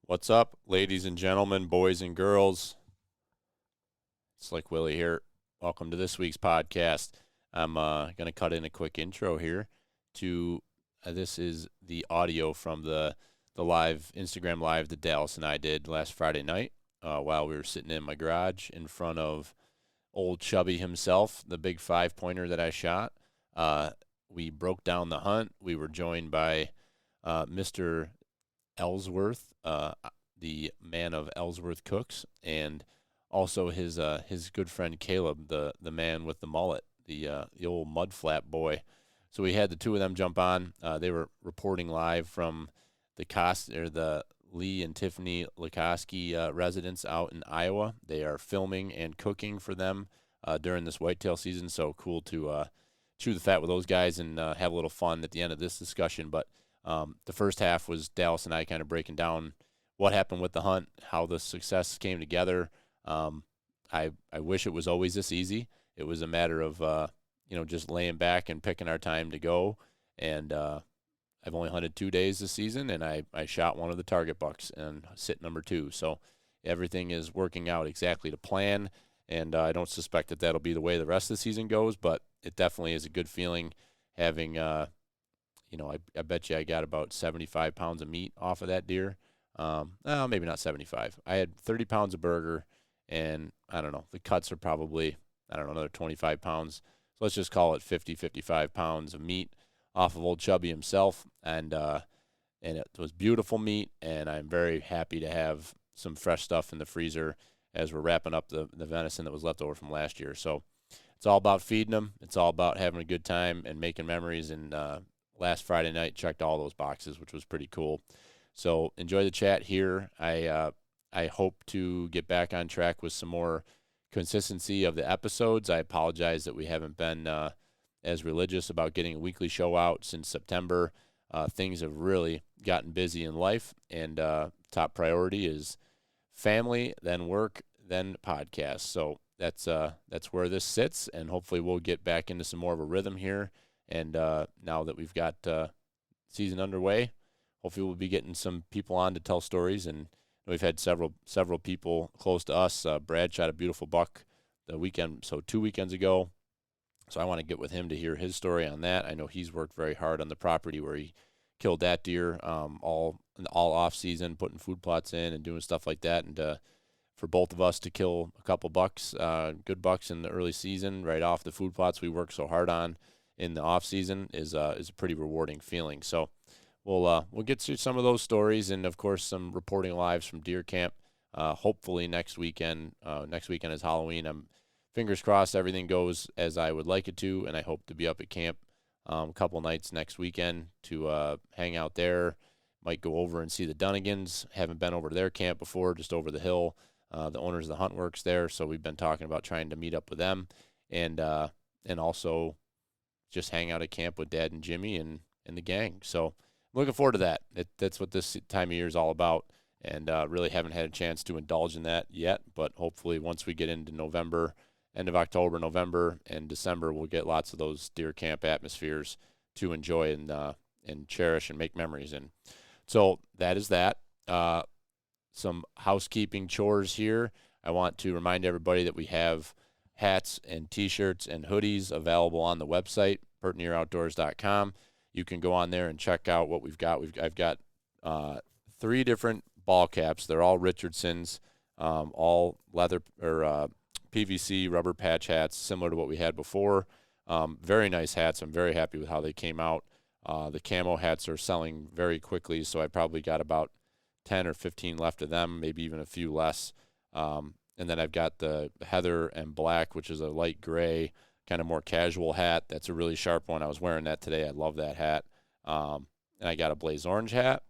What's up, ladies and gentlemen, boys and girls? Slick Willie here. Welcome to this week's podcast. I'm going to cut in a quick intro here to this is the audio from the live Instagram live that Dallas and I did last Friday night while we were sitting in my garage in front of old Chubby himself, the big 5-pointer that I shot. We broke down the hunt. We were joined by Mr. Ellsworth, the man of Ellsworth Cooks, and also his good friend Caleb, the man with the mullet, the old mudflap boy. So we had the two of them jump on. They were reporting live from the Lee and Tiffany Likoski residence out in Iowa. They are filming and cooking for them during this whitetail season. So cool to chew the fat with those guys and have a little fun at the end of this discussion. But the first half was Dallas and I kind of breaking down what happened with the hunt, how the success came together. I wish it was always this easy. It was a matter of just laying back and picking our time to go. And I've only hunted 2 days this season, and I shot one of the target bucks and sit number 2. So everything is working out exactly to plan, and I don't suspect that that'll be the way the rest of the season goes, but it definitely is a good feeling having I bet you I got about 75 pounds of meat off of that deer. Maybe not 75. I had 30 pounds of burger, and I don't know, the cuts are probably, another 25 pounds. So let's just call it 50, 55 pounds of meat off of old Chubby himself. And it was beautiful meat, and I'm very happy to have some fresh stuff in the freezer as we're wrapping up the venison that was left over from last year. So it's all about feeding them. It's all about having a good time and making memories. And last Friday night checked all those boxes, which was pretty cool. So enjoy the chat here. I hope to get back on track with some more consistency of the episodes. I apologize that we haven't been as religious about getting a weekly show out since September. Things have really gotten busy in life, and top priority is family, then work, then podcast. So that's where this sits, and hopefully we'll get back into some more of a rhythm here. And now that we've got season underway, hopefully we'll be getting some people on to tell stories. And we've had several people close to us. Brad shot a beautiful buck the weekend, so 2 weekends ago. So I want to get with him to hear his story on that. I know he's worked very hard on the property where he killed that deer all off season, putting food plots in and doing stuff like that. And for both of us to kill a couple bucks, good bucks in the early season, right off the food plots we worked so hard on in the off season is a pretty rewarding feeling. So we'll get to some of those stories, and of course some reporting lives from deer camp. Hopefully next weekend. Next weekend is Halloween. I'm fingers crossed everything goes as I would like it to, and I hope to be up at camp a couple nights next weekend to hang out there. Might go over and see the Dunnigans. Haven't been over to their camp before, just over the hill. The owners of the Hunt Works there, so we've been talking about trying to meet up with them, and also just hang out at camp with Dad and Jimmy and the gang. So I'm looking forward to that. That's what this time of year is all about, and really haven't had a chance to indulge in that yet, but hopefully once we get into November, end of October, November, and December, we'll get lots of those deer camp atmospheres to enjoy and cherish and make memories in. So that is that. Some housekeeping chores here. I want to remind everybody that we have hats and T-shirts and hoodies available on the website, pertneroutdoors.com. You can go on there and check out what we've got. I've got 3 different ball caps. They're all Richardson's, all leather or PVC rubber patch hats, similar to what we had before. Very nice hats. I'm very happy with how they came out. The camo hats are selling very quickly, so I probably got about 10 or 15 left of them, maybe even a few less. And then I've got the heather and black, which is a light gray, kind of more casual hat. That's a really sharp one. I was wearing that today. I love that hat. And I got a blaze orange hat,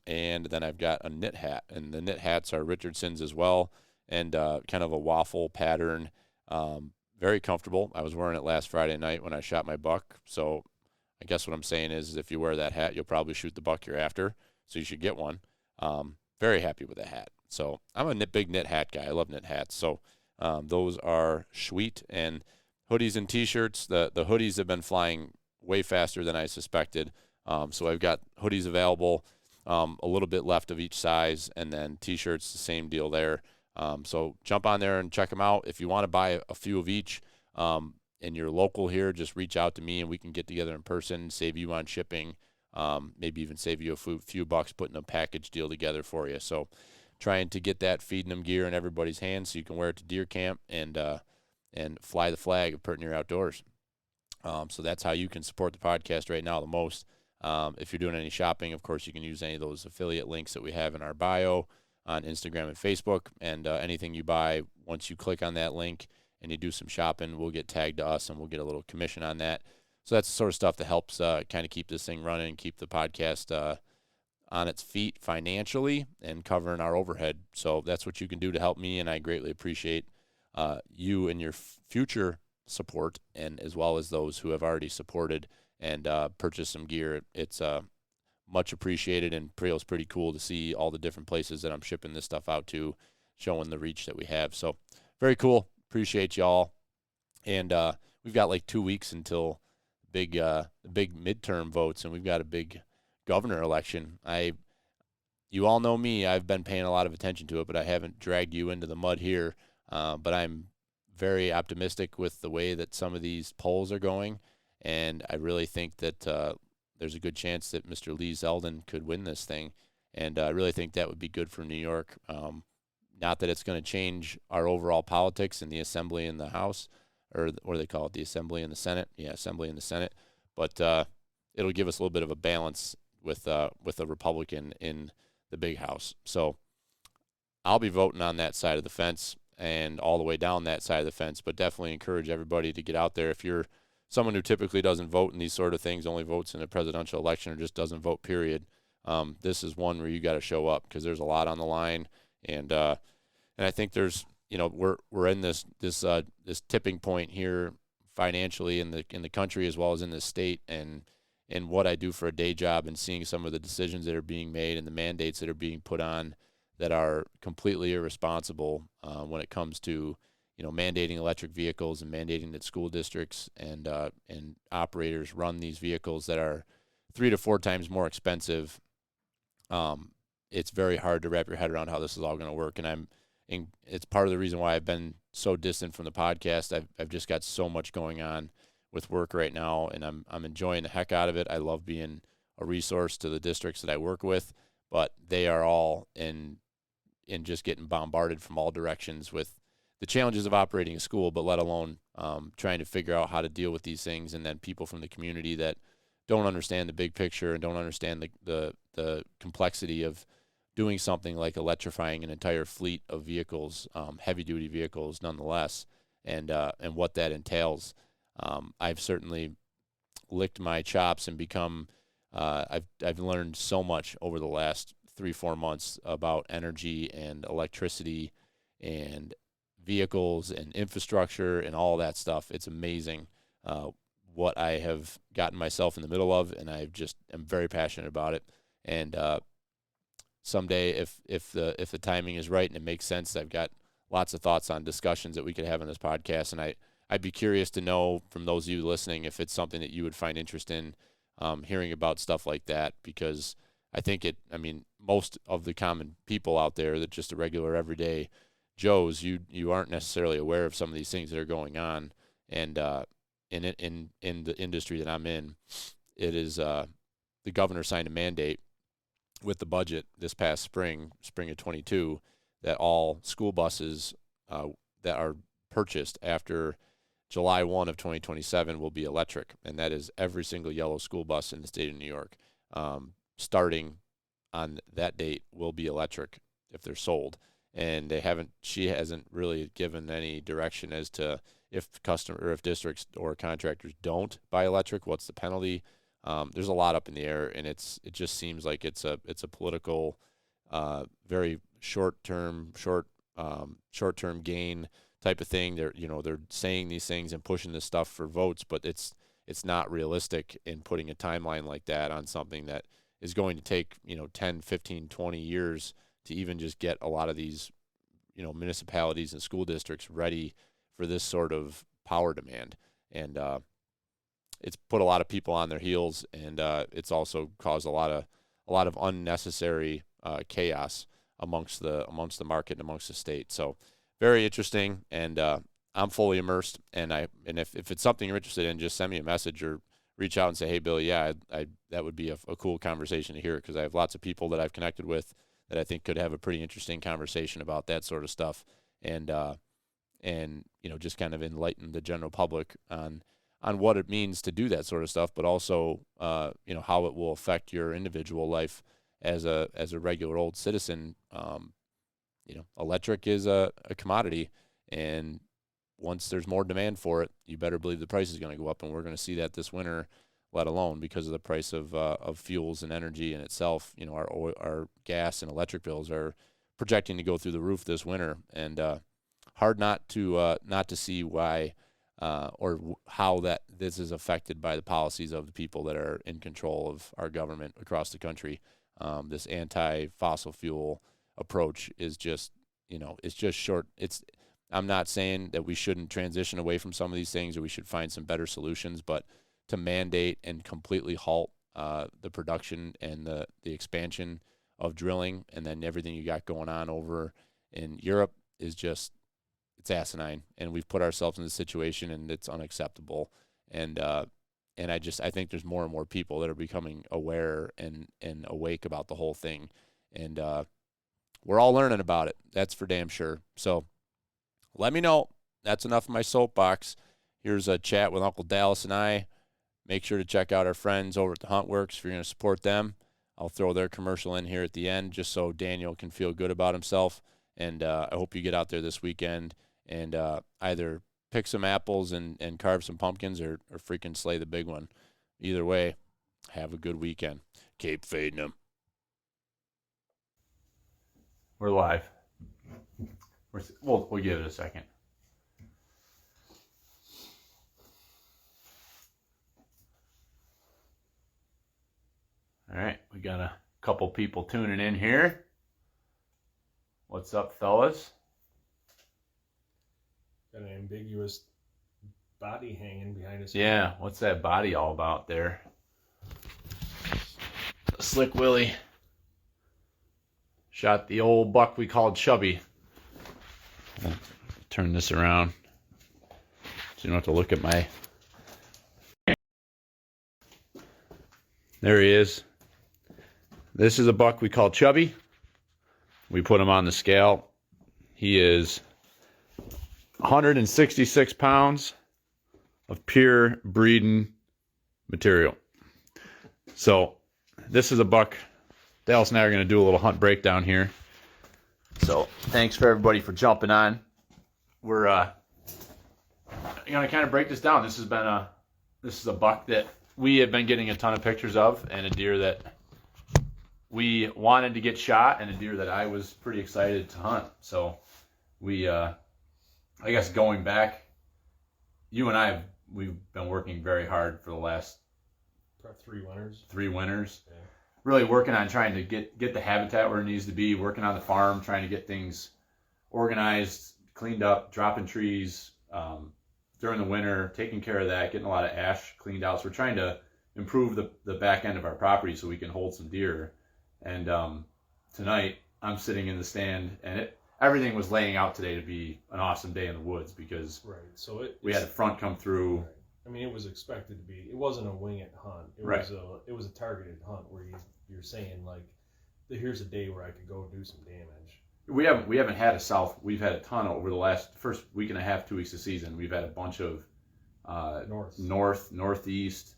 and then I've got a knit hat. And the knit hats are Richardson's as well, and kind of a waffle pattern. Very comfortable. I was wearing it last Friday night when I shot my buck. So I guess what I'm saying is if you wear that hat, you'll probably shoot the buck you're after. So you should get one. Very happy with the hat. So I'm a big knit hat guy. I love knit hats. So those are sweet. And hoodies and T-shirts, the hoodies have been flying way faster than I suspected. So I've got hoodies available a little bit left of each size, and then T-shirts, the same deal there. So jump on there and check them out. If you want to buy a few of each, and you're local here, just reach out to me and we can get together in person, save you on shipping, maybe even save you a few bucks putting a package deal together for you. So trying to get that feeding them gear in everybody's hands so you can wear it to deer camp and fly the flag of Pert Near Outdoors. So that's how you can support the podcast right now the most. If you're doing any shopping, of course, you can use any of those affiliate links that we have in our bio on Instagram and Facebook. And anything you buy, once you click on that link and you do some shopping, we'll get tagged to us and we'll get a little commission on that. So that's the sort of stuff that helps kind of keep this thing running, keep the podcast on its feet financially and covering our overhead. So that's what you can do to help me, and I greatly appreciate you and your future support, and as well as those who have already supported and purchased some gear. It's much appreciated, and feels pretty cool to see all the different places that I'm shipping this stuff out to, showing the reach that we have. So very cool. Appreciate y'all. And we've got like 2 weeks until the big midterm votes, and we've got a big governor election. You all know me. I've been paying a lot of attention to it, but I haven't dragged you into the mud here. But I'm very optimistic with the way that some of these polls are going, and I really think that there's a good chance that Mr. Lee Zeldin could win this thing, and I really think that would be good for New York. Not that it's going to change our overall politics in the Assembly and the House, or what do they call it, the Assembly and the Senate? Yeah, Assembly and the Senate. But it'll give us a little bit of a balance with a Republican in the big house. So I'll be voting on that side of the fence and all the way down that side of the fence, but definitely encourage everybody to get out there. If you're someone who typically doesn't vote in these sort of things, only votes in a presidential election or just doesn't vote, period, this is one where you got to show up because there's a lot on the line. And I think there's, we're in this tipping point here financially in the country as well as in the state, and what I do for a day job, and seeing some of the decisions that are being made and the mandates that are being put on that are completely irresponsible when it comes to mandating electric vehicles and mandating that school districts and operators run these vehicles that are 3 to 4 times more expensive. It's very hard to wrap your head around how this is all going to work, and it's part of the reason why I've been so distant from the podcast. I've just got so much going on with work right now, and I'm enjoying the heck out of it. I love being a resource to the districts that I work with, but they are all in just getting bombarded from all directions with the challenges of operating a school, but let alone trying to figure out how to deal with these things, and then people from the community that don't understand the big picture and don't understand the complexity of doing something like electrifying an entire fleet of vehicles, heavy-duty vehicles nonetheless, and what that entails. I've certainly licked my chops and become I've learned so much over the last 3-4 months about energy and electricity and vehicles and infrastructure and all that stuff. It's amazing what I have gotten myself in the middle of, and I just am very passionate about it. And someday, if the timing is right and it makes sense, I've got lots of thoughts on discussions that we could have on this podcast, and I'd be curious to know from those of you listening if it's something that you would find interest in hearing about stuff like that, because I think most of the common people out there that just a regular everyday Joes, you aren't necessarily aware of some of these things that are going on, and in the industry that I'm in, it is the governor signed a mandate with the budget this past spring of 22, that all school buses that are purchased after July 1 of 2027 will be electric, and that is every single yellow school bus in the state of New York, starting on that date, will be electric if they're sold. And she hasn't really given any direction as to if districts or contractors don't buy electric, what's the penalty? There's a lot up in the air, and it just seems like it's a political, very short-term gain type of thing. They're saying these things and pushing this stuff for votes, but it's not realistic in putting a timeline like that on something that is going to take 10, 15, 20 years to even just get a lot of these municipalities and school districts ready for this sort of power demand. And it's put a lot of people on their heels, and it's also caused a lot a lot of unnecessary chaos amongst the market and amongst the state. So very interesting, and I'm fully immersed. And if it's something you're interested in, just send me a message or reach out and say, hey, Billy, yeah, that would be a cool conversation to hear, because I have lots of people that I've connected with that I think could have a pretty interesting conversation about that sort of stuff, and just kind of enlighten the general public on what it means to do that sort of stuff, but also how it will affect your individual life as a regular old citizen. Electric is a commodity, and once there's more demand for it, you better believe the price is going to go up, and we're going to see that this winter, let alone because of the price of fuels and energy in itself. Our gas and electric bills are projecting to go through the roof this winter, and hard not to see why or how that this is affected by the policies of the people that are in control of our government across the country. This anti-fossil fuel approach is just, it's just short. I'm not saying that we shouldn't transition away from some of these things or we should find some better solutions, but to mandate and completely halt the production and the expansion of drilling, and then everything you got going on over in Europe is just, it's asinine. And we've put ourselves in this situation, and it's unacceptable. And I think there's more and more people that are becoming aware and awake about the whole thing. And we're all learning about it. That's for damn sure. So let me know. That's enough of my soapbox. Here's a chat with Uncle Dallas and I. Make sure to check out our friends over at the Huntworks if you're going to support them. I'll throw their commercial in here at the end just so Daniel can feel good about himself. And I hope you get out there this weekend and either pick some apples and carve some pumpkins or freaking slay the big one. Either way, have a good weekend. Keep feeding them. We're live. We'll give it a second. All right, we got a couple people tuning in here. What's up, fellas? Got an ambiguous body hanging behind us. Yeah, what's that body all about there? Slick Willie shot the old buck we called Chubby. I'll turn this around so you don't have to look at my... There he is. This is a buck we call Chubby. We put him on the scale. He is 166 pounds of pure breeding material. So this is a buck. Dallas and I are going to do a little hunt breakdown here. So thanks for everybody for jumping on. We're going to kind of break this down. This is a buck that we have been getting a ton of pictures of, and a deer that we wanted to get shot, and a deer that I was pretty excited to hunt. So we, I guess going back, you and I, we've been working very hard for the last 3 winters. 3 winters. Yeah. Really working on trying to get the habitat where it needs to be, working on the farm, trying to get things organized, cleaned up, dropping trees during the winter, taking care of that, getting a lot of ash cleaned out. So we're trying to improve the back end of our property so we can hold some deer. And tonight I'm sitting in the stand, and everything was laying out today to be an awesome day in the woods because we had the front come through. Right. I mean, it was expected to be. It wasn't a wing it hunt. It was a targeted hunt where you're saying like, here's a day where I could go do some damage. We haven't had a south. We've had a ton over the first week and a half, 2 weeks of season. We've had a bunch of northeast.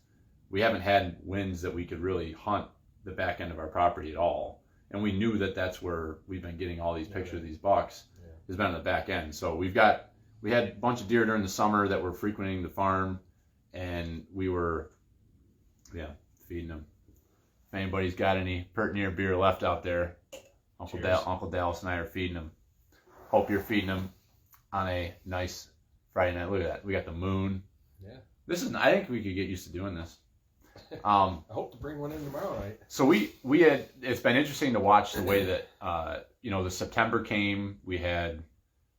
We haven't had winds that we could really hunt the back end of our property at all. And we knew that that's where we've been getting all these pictures of these bucks. Yeah. Has been on the back end. So we had a bunch of deer during the summer that were frequenting the farm, and we were feeding them. If anybody's got any pert near beer left out there, Uncle Dallas and I are feeding them. Hope you're feeding them on a nice Friday night. Look at that. We got the moon. Yeah. I think we could get used to doing this. I hope to bring one in tomorrow night. So it's been interesting to watch the way that the September came. We had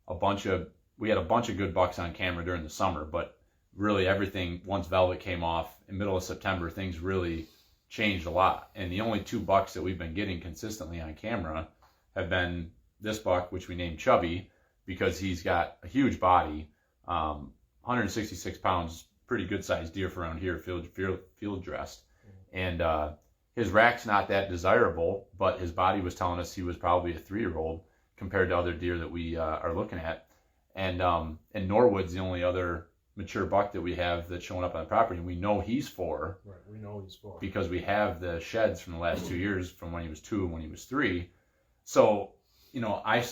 a bunch of good bucks on camera during the summer, but really everything, once velvet came off in middle of September, things really changed a lot. And the only 2 bucks that we've been getting consistently on camera have been this buck, which we named Chubby because he's got a huge body, 166 pounds, pretty good sized deer for around here, field dressed. And his rack's not that desirable, but his body was telling us he was probably a 3-year-old compared to other deer that we are looking at. And Norwood's the only other mature buck that we have that's showing up on the property. We know he's 4. Right, we know he's 4. Because we have the sheds from the last 2 years, from when he was 2 and when he was 3. So,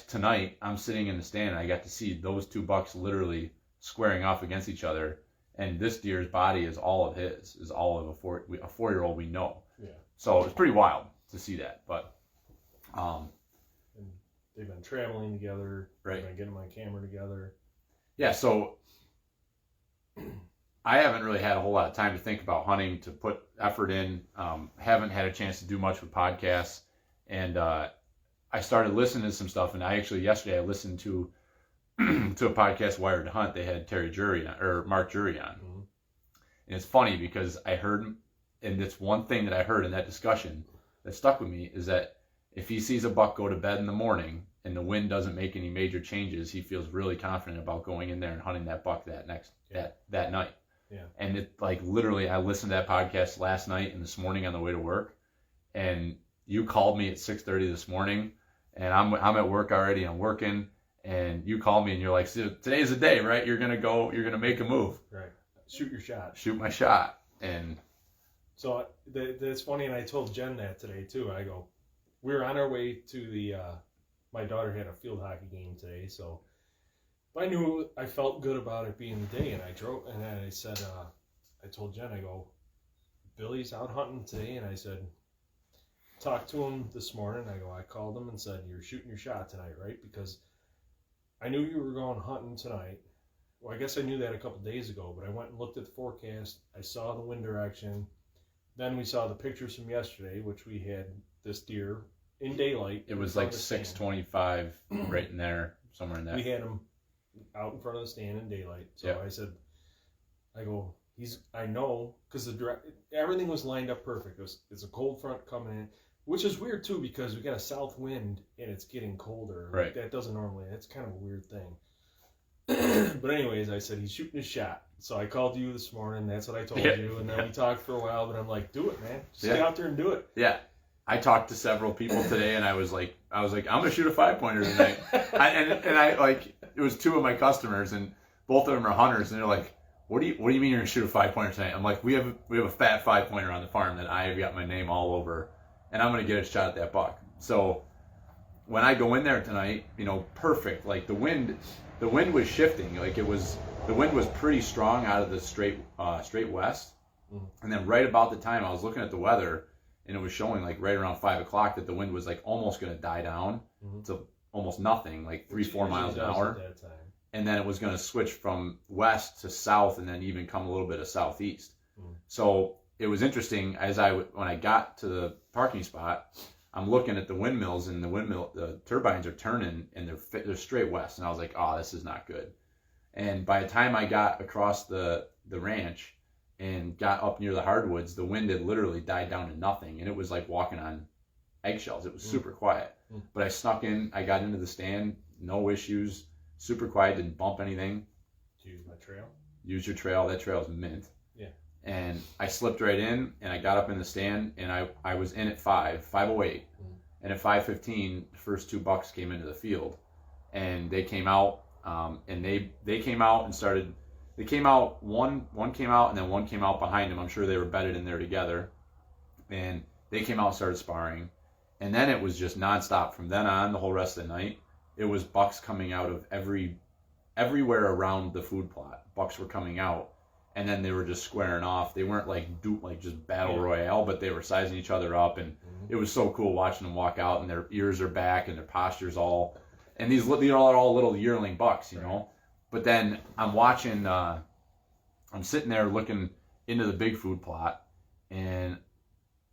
tonight I'm sitting in the stand and I got to see those 2 bucks literally squaring off against each other. And this deer's body is all of his, is all of a 4-year-old we know. Yeah. So it's pretty wild to see that. But, and they've been traveling together. Right. They've been getting my camera together. Yeah, so I haven't really had a whole lot of time to think about hunting, to put effort in. Haven't had a chance to do much with podcasts. And I started listening to some stuff. And yesterday I listened to a podcast, Wired to Hunt. They had Mark Jury on. Mm-hmm. And it's funny because I heard, and it's one thing that I heard in that discussion that stuck with me, is that if he sees a buck go to bed in the morning and the wind doesn't make any major changes, he feels really confident about going in there and hunting that buck that night. Yeah. And it, like, literally, I listened to that podcast last night and this morning on the way to work, and you called me at 6:30 this morning, and I'm at work already. I'm working, and you called me and you're like, so today's the day, right? You're gonna make a move. Right. Shoot your shot. Shoot my shot. And so that's funny, and I told Jen that today too. I go, we were on our way to the. My daughter had a field hockey game today, so I knew I felt good about it being the day, and I drove, and then I said, I told Jen, I go, Billy's out hunting today, and I said, talked to him this morning. I go, I called him and said, you're shooting your shot tonight, right? Because I knew you were going hunting tonight. Well, I guess I knew that a couple days ago, but I went and looked at the forecast. I saw the wind direction. Then we saw the pictures from yesterday, which we had this deer in daylight. it was like 6:25, right in there, somewhere in that. We had him out in front of the stand in daylight. So Yeah. I said, I know, because everything was lined up perfect. It's a cold front coming in, which is weird too, because we got a south wind and it's getting colder. Right. Like, that doesn't normally, that's kind of a weird thing. But anyways, I said, he's shooting his shot. So I called you this morning. That's what I told you. And then we talked for a while, but I'm like, do it, man. Just get out there and do it. Yeah. I talked to several people today, and I was like, I'm going to shoot a 5-pointer tonight. It was 2 of my customers, and both of them are hunters, and they're like, what do you mean you're going to shoot a 5-pointer tonight? I'm like, we have a fat 5-pointer on the farm that I've got my name all over, and I'm going to get a shot at that buck. So when I go in there tonight, perfect. Like, the wind was shifting. Like, the wind was pretty strong out of the straight west. Mm-hmm. And then right about the time I was looking at the weather, and it was showing like right around 5 o'clock that the wind was like almost going to die down to almost nothing, like 3-4 miles an hour. At that time. And then it was going to switch from west to south, and then even come a little bit of southeast. Mm. So it was interesting when I got to the parking spot, I'm looking at the windmills, and the turbines are turning, and they're straight west. And I was like, oh, this is not good. And by the time I got across the ranch and got up near the hardwoods, the wind had literally died down to nothing, and it was like walking on eggshells. It was super quiet. But I snuck in, I got into the stand, no issues, super quiet, didn't bump anything. Did you use my trail? Use your trail. That trail's mint. Yeah. And I slipped right in, and I got up in the stand, and I was in at 5:08. And at 5:15, the first 2 bucks came into the field, and they came out, and they came out and started. They came out, one came out, and then one came out behind him. I'm sure they were bedded in there together. And they came out and started sparring. And then it was just nonstop from then on, the whole rest of the night. It was bucks coming out of everywhere around the food plot. Bucks were coming out, and then they were just squaring off. They weren't like just battle royale, but they were sizing each other up. And it was so cool watching them walk out, and their ears are back, and their posture's all. And these are all little yearling bucks, you know. But then I'm watching, I'm sitting there looking into the big food plot, and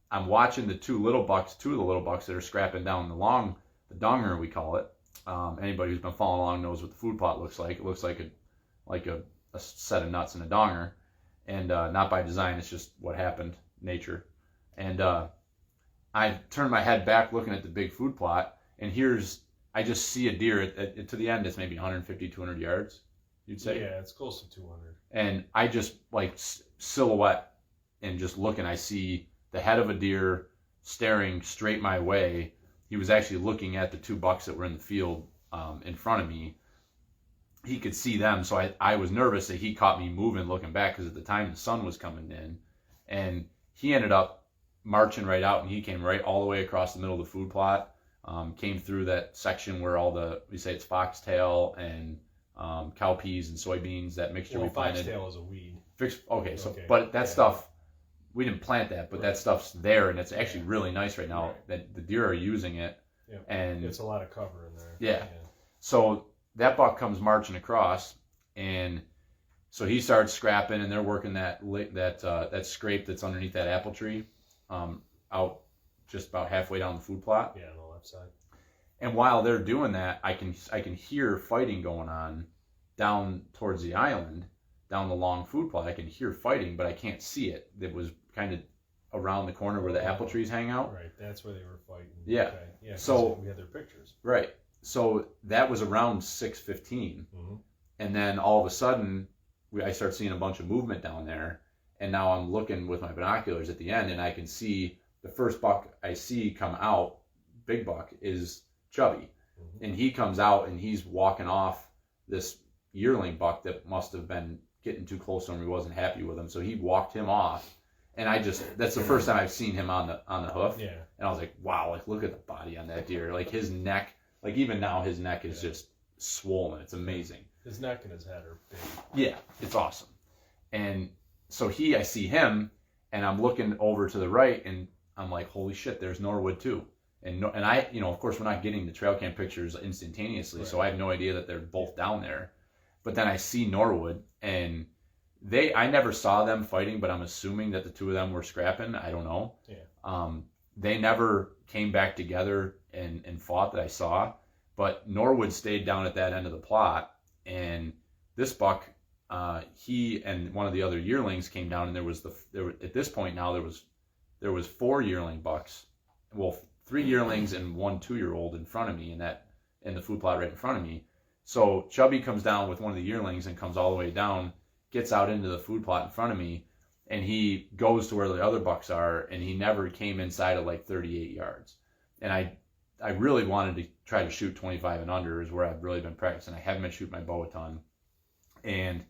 I'm watching the 2 of the little bucks that are scrapping down the donger, we call it. Anybody who's been following along knows what the food plot looks like. It looks like a set of nuts in a donger, and not by design, it's just what happened, nature. And I turned my head back looking at the big food plot, and I just see a deer to the end. It's maybe 150, 200 yards, you'd say? Yeah, it's close to 200. And I just like silhouette and just looking, I see the head of a deer staring straight my way. He was actually looking at the 2 bucks that were in the field in front of me. He could see them, so I was nervous that he caught me moving, looking back, because at the time the sun was coming in. And he ended up marching right out, and he came right all the way across the middle of the food plot, came through that section where we say it's foxtail and cowpeas and soybeans, that mixture we planted. Foxtail is a weed. But that stuff, we didn't plant that, but that stuff's there, and it's actually really nice right now that the deer are using it. Yeah. And it's a lot of cover in there. Yeah. So that buck comes marching across, and so he starts scrapping, and they're working that scrape that's underneath that apple tree, out just about halfway down the food plot. Yeah, on the left side. And while they're doing that, I can hear fighting going on down towards the island, down the long food plot. I can hear fighting, but I can't see it. It was kind of around the corner where the apple trees hang out. Right, that's where they were fighting. Yeah. Okay. Yeah. So we had their pictures. Right. So that was around 6:15, and then all of a sudden, I start seeing a bunch of movement down there, and now I'm looking with my binoculars at the end, and I can see the first buck I see come out, big buck, is Chubby, and he comes out and he's walking off this yearling buck that must have been getting too close to him. He wasn't happy with him, so he walked him off, and that's the first time I've seen him on the hoof, Yeah. and I was like, wow, like look at the body on that deer, like his neck. Like even now, his neck is just swollen. It's amazing. His neck and his head are big. Yeah, it's awesome. And so I see him, and I'm looking over to the right, and I'm like, holy shit, there's Norwood too. And I, of course, we're not getting the trail cam pictures instantaneously, so I have no idea that they're both down there. But then I see Norwood, and I never saw them fighting, but I'm assuming that the 2 of them were scrapping. I don't know. Yeah. They never came back together and fought that I saw, but Norwood stayed down at that end of the plot, and this buck, he and one of the other yearlings came down, and at this point now there was 4 yearling bucks, well 3 yearlings and 1 2-year-old in front of me in the food plot right in front of me. So Chubby comes down with one of the yearlings and comes all the way down, gets out into the food plot in front of me, and he goes to where the other bucks are, and he never came inside of like 38 yards. And I really wanted to try to shoot 25 and under is where I've really been practicing. I haven't been shooting my bow a ton. And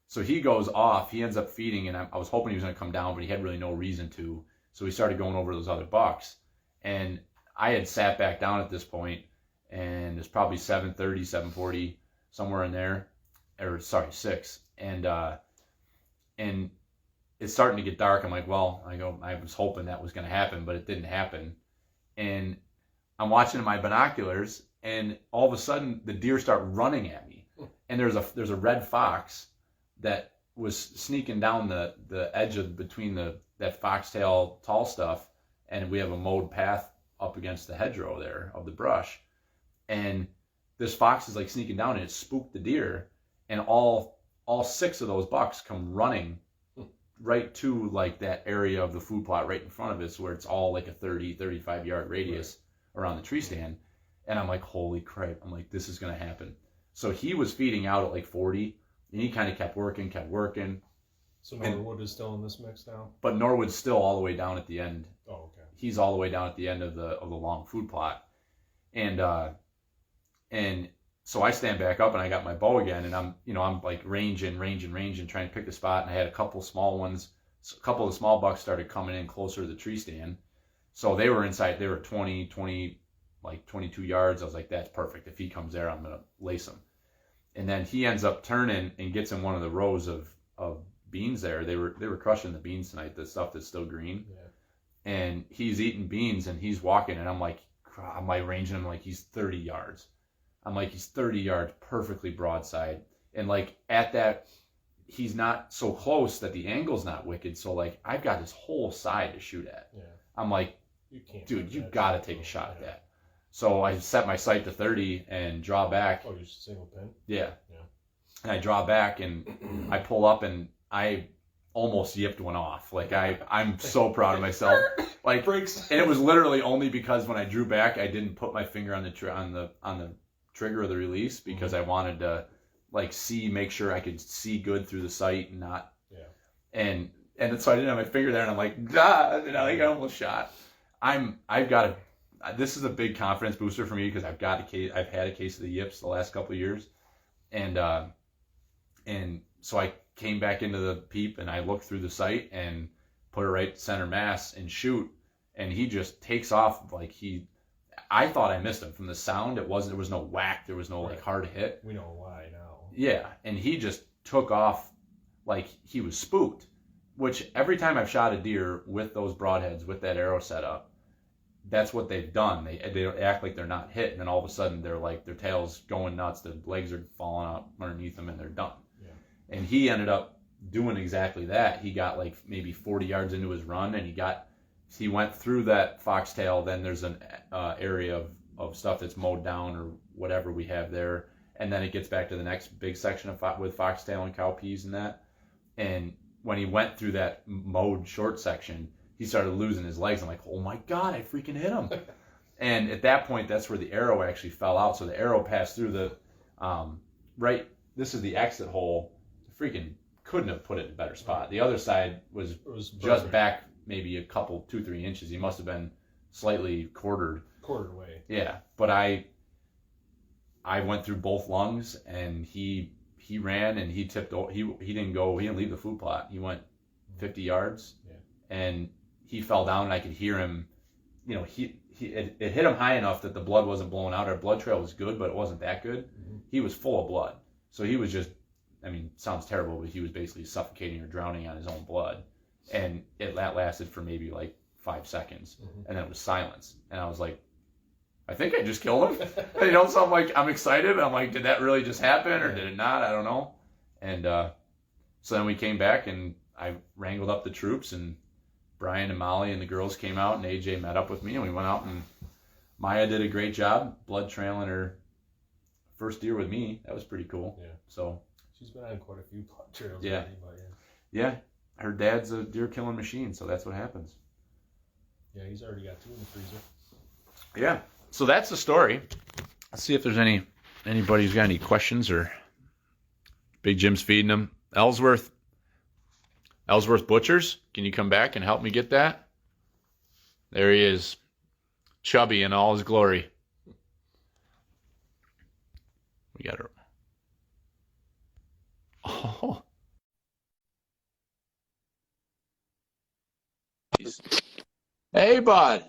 so he goes off, he ends up feeding, and I was hoping he was going to come down, but he had really no reason to. So we started going over those other bucks. And I had sat back down at this point, and it's probably 7:30, 7:40, somewhere in there, 6. And it's starting to get dark. I'm like, well, I was hoping that was going to happen, but it didn't happen. And I'm watching in my binoculars, and all of a sudden the deer start running at me. And there's a red fox that was sneaking down the edge between that foxtail tall stuff, and we have a mowed path up against the hedgerow there of the brush. And this fox is like sneaking down, and it spooked the deer, and all 6 of those bucks come running right to like that area of the food plot right in front of us, where it's all like a 30-35 yard radius around the tree stand. And I'm like, holy crap, I'm like, this is gonna happen. So he was feeding out at like 40, and he kind of kept working. So Norwood is still in this mix now? But Norwood's still all the way down at the end. Oh, okay. He's all the way down at the end of the long food plot. And so I stand back up, and I got my bow again, and I'm like ranging, trying to pick the spot. And I had a couple small ones. A couple of the small bucks started coming in closer to the tree stand. So they were inside. They were 20, like 22 yards. I was like, that's perfect. If he comes there, I'm going to lace him. And then he ends up turning and gets in one of the rows of beans there. They were crushing the beans tonight, the stuff that's still green. Yeah. And he's eating beans, and he's walking, and I'm like ranging him like he's 30 yards. I'm like, he's 30 yards, perfectly broadside. And like at that, he's not so close that the angle's not wicked. So like I've got this whole side to shoot at. Yeah. I'm like, dude, you got to take a shot at that. So I set my sight to 30 and draw back. Oh, you're single pin? Yeah. And I draw back, and I pull up, and I almost yipped one off. Like I'm so proud of myself. Like, Breaks. and it was literally only because when I drew back, I didn't put my finger on the trigger of the release because I wanted to like make sure I could see good through the sight and not. Yeah. And so I didn't have my finger there, and I'm like, God, and I almost shot. This is a big confidence booster for me because I've had a case of the yips the last couple of years, and so I came back into the peep and I looked through the sight and put it right center mass and shoot, and he just takes off like I thought I missed him from the sound. There was no whack, there was no like hard hit. We know why now. Yeah, and he just took off like he was spooked. Which every time I've shot a deer with those broadheads with that arrow setup, that's what they've done. They act like they're not hit, and then all of a sudden they're like their tail's going nuts, their legs are falling out underneath them, and they're done. Yeah. And he ended up doing exactly that. He got like maybe 40 yards into his run, and he went through that foxtail. Then there's an area of stuff that's mowed down or whatever we have there, and then it gets back to the next big section with foxtail and cow peas and that. And when he went through that mowed short section, he started losing his legs. I'm like, oh my God, I freaking hit him. And at that point, that's where the arrow actually fell out. So the arrow passed through the, this is the exit hole. Freaking couldn't have put it in a better spot. The other side was just back maybe a couple, 2-3 inches. He must have been slightly quartered away. Yeah. But I went through both lungs, and he ran and he tipped. He didn't leave the food plot. He went 50 yards, and he fell down, and I could hear him. You know, it hit him high enough that the blood wasn't blowing out. Our blood trail was good, but it wasn't that good. Mm-hmm. He was full of blood, so he was just. I mean, sounds terrible, but he was basically suffocating or drowning on his own blood, and that lasted for maybe like 5 seconds, and then it was silence, and I was like. I think I just killed him. So I'm like, I'm excited. I'm like, did that really just happen or did it not? I don't know. And so then we came back and I wrangled up the troops, and Brian and Molly and the girls came out, and AJ met up with me, and we went out, and Maya did a great job blood trailing her first deer with me. That was pretty cool. Yeah. So she's been on quite a few blood trails. Yeah. Already, but yeah. Her dad's a deer killing machine, so that's what happens. Yeah, he's already got 2 in the freezer. Yeah. So that's the story. Let's see if there's anybody who's got any questions or Big Jim's feeding them. Ellsworth Butchers, can you come back and help me get that? There he is. Chubby in all his glory. We got her. Oh. Hey, bud.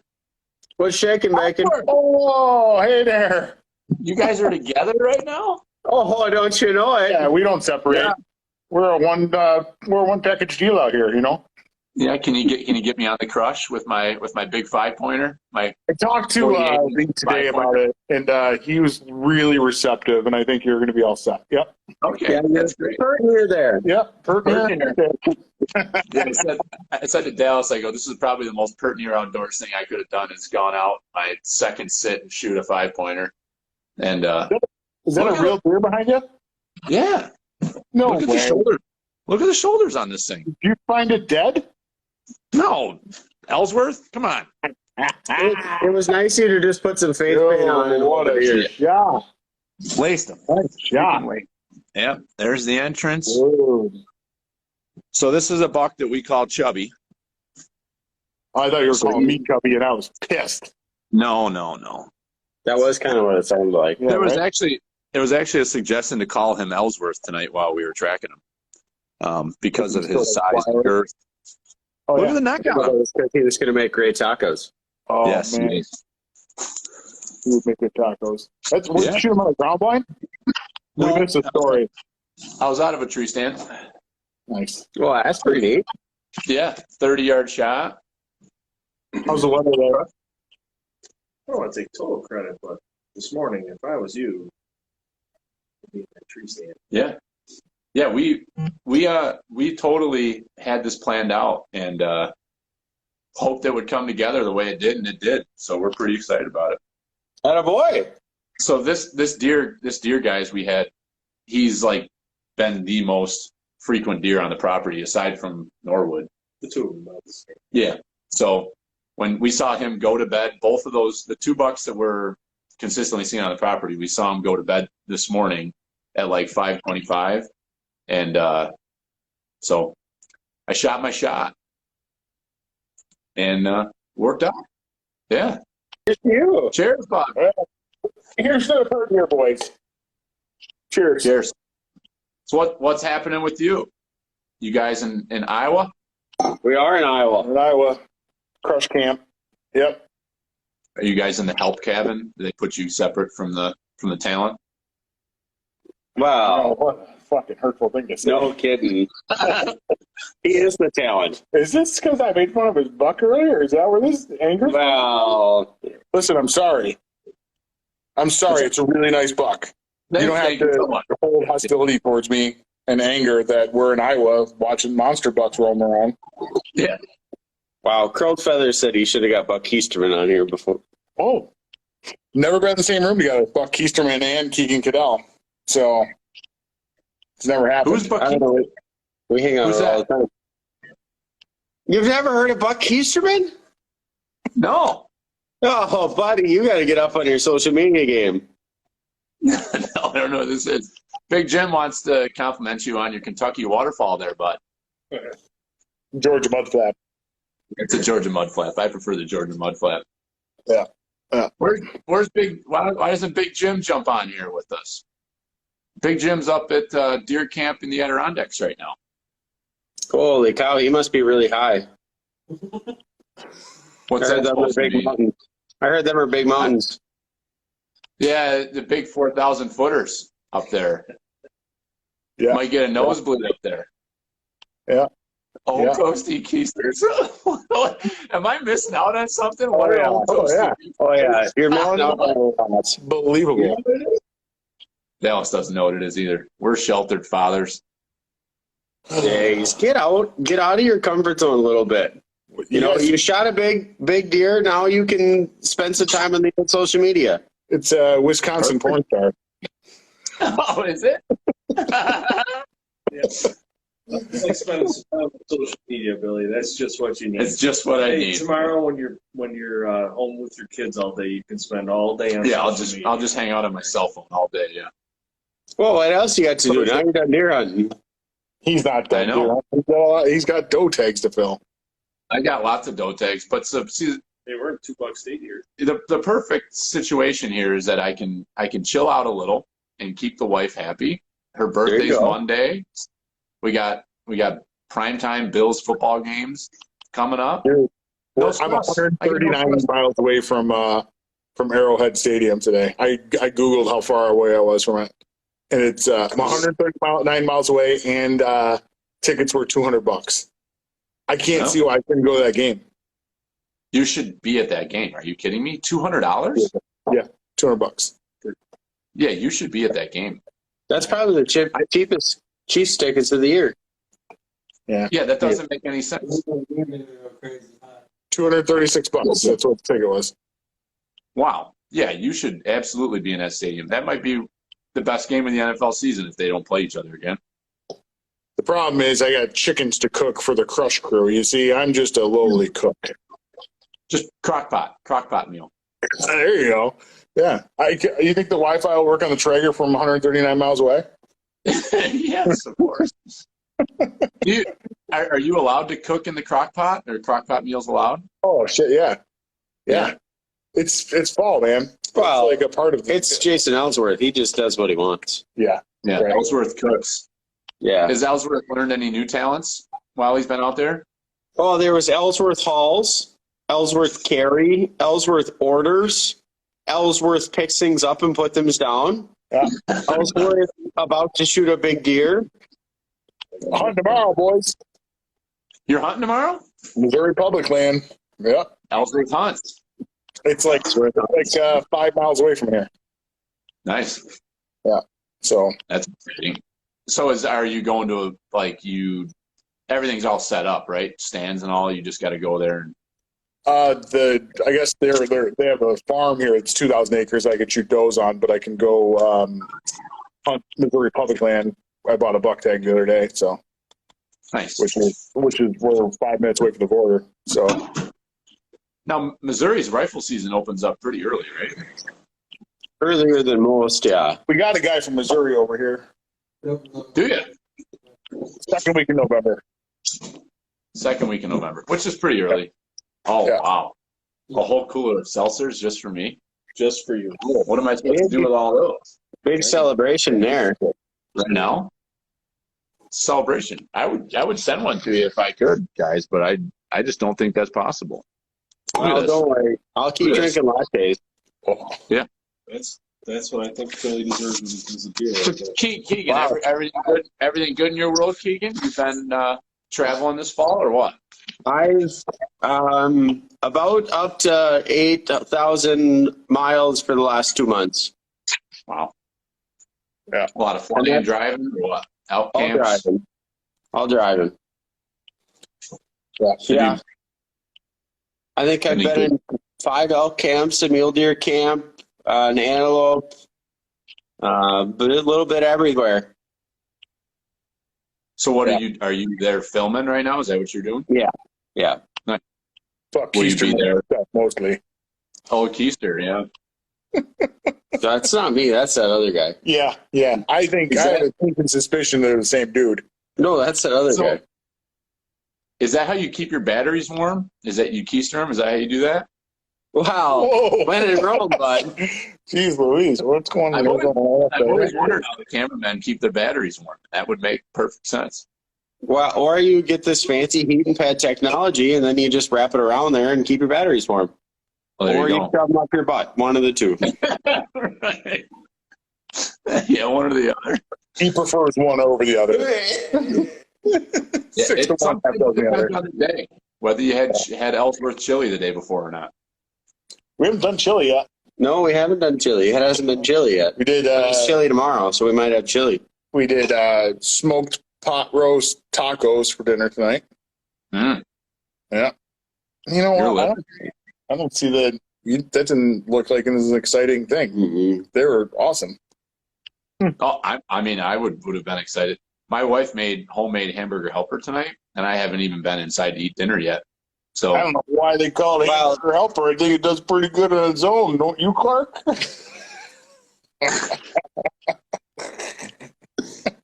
What's shaking, Bacon? Oh, hey there. You guys are together right now? Oh, don't you know it? Yeah, we don't separate. Yeah. We're a one package deal out here, you know. Yeah, can you get me on the crush with my big 5-pointer? I talked to Lee today about it, and he was really receptive, and I think you're going to be all set. Yep. Okay, yeah, that's great. You're there. Yep, pertinent. Yeah, I said to Dallas, I go, this is probably the most pertinent outdoors thing I could have done. Is gone out my second sit and shoot a 5-pointer. And is that a real deer behind you? Yeah. No way. Look at the shoulders on this thing. Did you find it dead? No, Ellsworth, come on. It was nice of you to just put some face paint on it. What a shot. Laced them. Nice shot. Yep, there's the entrance. Ooh. So this is a buck that we call Chubby. I thought you were calling me Chubby, and I was pissed. No. That was kind of what it sounded like. Yeah, there was actually a suggestion to call him Ellsworth tonight while we were tracking him, because of his size and girth. Oh, Look at the knockout. He was going to make great tacos. Oh, yes, man. He would make good tacos. Would you shoot him on a ground blind? We missed a story. I was out of a tree stand. Nice. Well, that's pretty neat. Yeah, 30-yard shot. How's the weather there? I don't want to take total credit, but this morning, if I was you, I'd be in that tree stand. Yeah. Yeah, we totally had this planned out and hoped it would come together the way it did, and it did. So we're pretty excited about it. Attaboy. So this deer guys we had, he's like been the most frequent deer on the property aside from Norwood. The two of them about the same. Yeah. So when we saw him go to bed, both of those, the 2 bucks that were consistently seen on the property, we saw him go to bed this morning at like 5:25. And so I shot my shot and worked out. Yeah. Here's you. Cheers, Bob. Here's the herd here, boys. Cheers. Cheers. So what's happening with you? You guys in Iowa? We are in Iowa. In Iowa, crush camp. Yep. Are you guys in the help cabin? Do they put you separate from the talent? Oh, Wow. what a fucking hurtful thing to say. No kidding. He is the talent. Is this because I made fun of his buck earlier? Is that where this anger? Well, Listen, I'm sorry. It's a really nice buck. You don't have Thank you so to much. hold hostility towards me and anger that we're in Iowa watching monster bucks roam around. Yeah. wow. Curled Feather said he should have got Buck Keisterman on here before. Oh, never been in the same room together. Buck Keisterman and Keegan Cadell. So it's never happened. Who's Buck? I don't know. We hang out Who's all the time. You've never heard of Buck Keisterman? No. Oh, buddy, you got to get up on your social media game. No, I don't know what this is. Big Jim wants to compliment you on your Kentucky waterfall there, bud. Georgia Mudflap. It's a Georgia mudflap. I prefer the Georgia mudflap. Yeah. Yeah. Where's Big? Why doesn't Big Jim jump on here with us? Big Jim's up at deer camp in the Adirondacks right now. Holy cow, he must be really high. What's I heard that them are supposed to big be? mountains. I heard them are big mountains. Yeah, the big 4,000 footers up there. Yeah. Might get a nosebleed up there. Yeah. Old Yeah. Coastie Keisters. Am I missing out on something? What are yeah. Old Oh, yeah. Coastie? Oh, yeah. You're missing out on That's believable. Dallas doesn't know what it is either. We're sheltered fathers. days. Get out of your comfort zone a little bit. You know, you shot a big deer. Now you can spend some time on the social media. It's a Wisconsin porn star. Oh, is it? It's like spending some time on social media, Billy. That's just what you need. It's just what I Hey, need. tomorrow, when you're home with your kids all day, you can spend all day on Yeah, social media. I'll just hang out on my cell phone all day. Yeah. Well, what else you got to do? Now you're done deer hunting. He's not I done. know. Dude. He's got doe tags to fill. I got lots of doe tags, but see, They weren't $2 here. the perfect situation here is that I can chill out a little and keep the wife happy. Her birthday's go. Monday. We got primetime Bills football games coming up. Dude, No I'm stress. 139 miles away from Arrowhead Stadium today. I googled how far away I was from it, and it's I'm 139 miles away, and tickets were $200. I can't No. see why I couldn't go to that game. You should be at that game. Are you kidding me? $200? Yeah, $200. Yeah, you should be at that game. That's probably the cheapest Chiefs tickets of the year. Yeah, that doesn't make any sense. $236. That's what the ticket was. Wow. Yeah, you should absolutely be in that stadium. That might be the best game of the NFL season if they don't play each other again. The problem is I got chickens to cook for the Crush crew. You see, I'm just a lowly cook. Just crock pot meal. There you go. Yeah. You think the Wi-Fi will work on the Traeger from 139 miles away? Yes, of course. Are you allowed to cook in the crock pot? Or crock pot meals allowed? Oh, shit, yeah. Yeah. It's fall, man. Well, it's like a part of the, It's Jason Ellsworth. He just does what he wants. Yeah. Yeah, Right. Ellsworth cooks. Yeah. Has Ellsworth learned any new talents while he's been out there? Oh, there was Ellsworth hauls, Ellsworth carry, Ellsworth orders, Ellsworth picks things up and put them down. Yeah. Ellsworth about to shoot a big deer. Hunt tomorrow, boys. You're hunting tomorrow? Missouri public land. Yeah. Ellsworth hunts. It's like 5 miles away from here. Nice. So That's exciting. So are you going to everything's all set up, right? Stands and all, you just got to go there and I guess they have a farm here. It's 2,000 acres. I could shoot does on, but I can go hunt Missouri public land. I bought a buck tag the other day, so Nice. which is we're 5 minutes away from the border. So Now, Missouri's rifle season opens up pretty early, right? Earlier than most, yeah. we got a guy from Missouri over here. Do you? Second week in November. Second week in November, which is pretty early. Oh, Yeah. wow. A whole cooler of seltzers just for me? Just for you. Cool. What am I supposed to do with all those? Big celebration there. Right now? Celebration. I would send one to you if I could, guys, but I just don't think that's possible. Look at Well, this. don't worry. I'll keep Look at this. drinking lattes. Yeah. That's what I think Philly deserves is a beer. So, Like that. Keegan, Wow. everything good? Everything good in your world, Keegan? You've been traveling this fall or what? I've about up to 8,000 miles for the last 2 months. Wow. Yeah. A lot of flying and driving or what? Out All camps? driving. All driving. Yeah. Yeah. I think I've Any been in 5 elk camps, a mule deer camp, an antelope, but a little bit everywhere. So what are you there filming right now? Is that what you're doing? Yeah. Fuck Will you be there? Keisterman mostly. Oh, Keister, yeah. That's not me. That's that other guy. Yeah. I think I have a thinking suspicion they're the same dude. No, that's that other So- guy. Is that how you keep your batteries warm? Is that you keister them? Is that how you do that? Wow. Whoa. When in Rome, bud. Jeez Louise, what's going I've always on? wondered how the cameramen keep their batteries warm. That would make perfect sense. Well, or you get this fancy heating pad technology, and then you just wrap it around there and keep your batteries warm. Well, there Or you you go. shove them up your butt. One of the two. Right. Yeah, one or the other. He prefers one over the other. Yeah, 6 to it's 1, something half dozen the other. depends on the day, whether you had Ellsworth chili the day before or not. We haven't done chili yet. No, we haven't done chili. It hasn't been chili yet. We did. It's chili tomorrow, so we might have chili. We did smoked pot roast tacos for dinner tonight. Mm. Yeah. You know You're what? I don't see that. That didn't look like it was an exciting thing. Mm-mm. They were awesome. Oh, I mean, I would have been excited. My wife made homemade hamburger helper tonight, and I haven't even been inside to eat dinner yet. So I don't know why they call it Well- hamburger helper. I think it does pretty good on its own, don't you, Clark?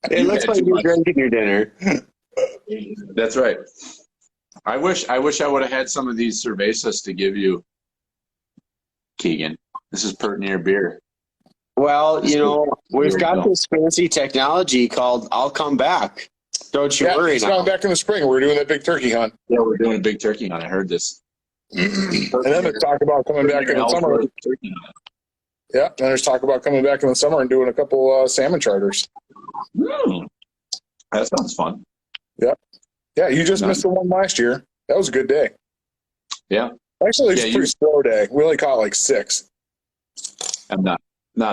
It looks had like too you're much. drinking your dinner. that's right. I wish I would have had some of these cervezas to give you, Keegan. This is pert near beer. Well, you know, we've There we got go. this fancy technology called I'll Come Back. Don't you Yeah, worry it's now. going back in the spring. We're doing that big turkey hunt. Yeah, we're doing a big turkey hunt. I heard this. And then there's talk about coming back in the summer. Ellsworth turkey hunt. Yeah, then there's talk about coming back in the summer and doing a couple salmon charters. Mm. That sounds fun. Yeah, you just Nice. missed the one last year. That was a good day. Yeah. Actually, it's Yeah, a pretty slow day. We only caught like 6. I'm not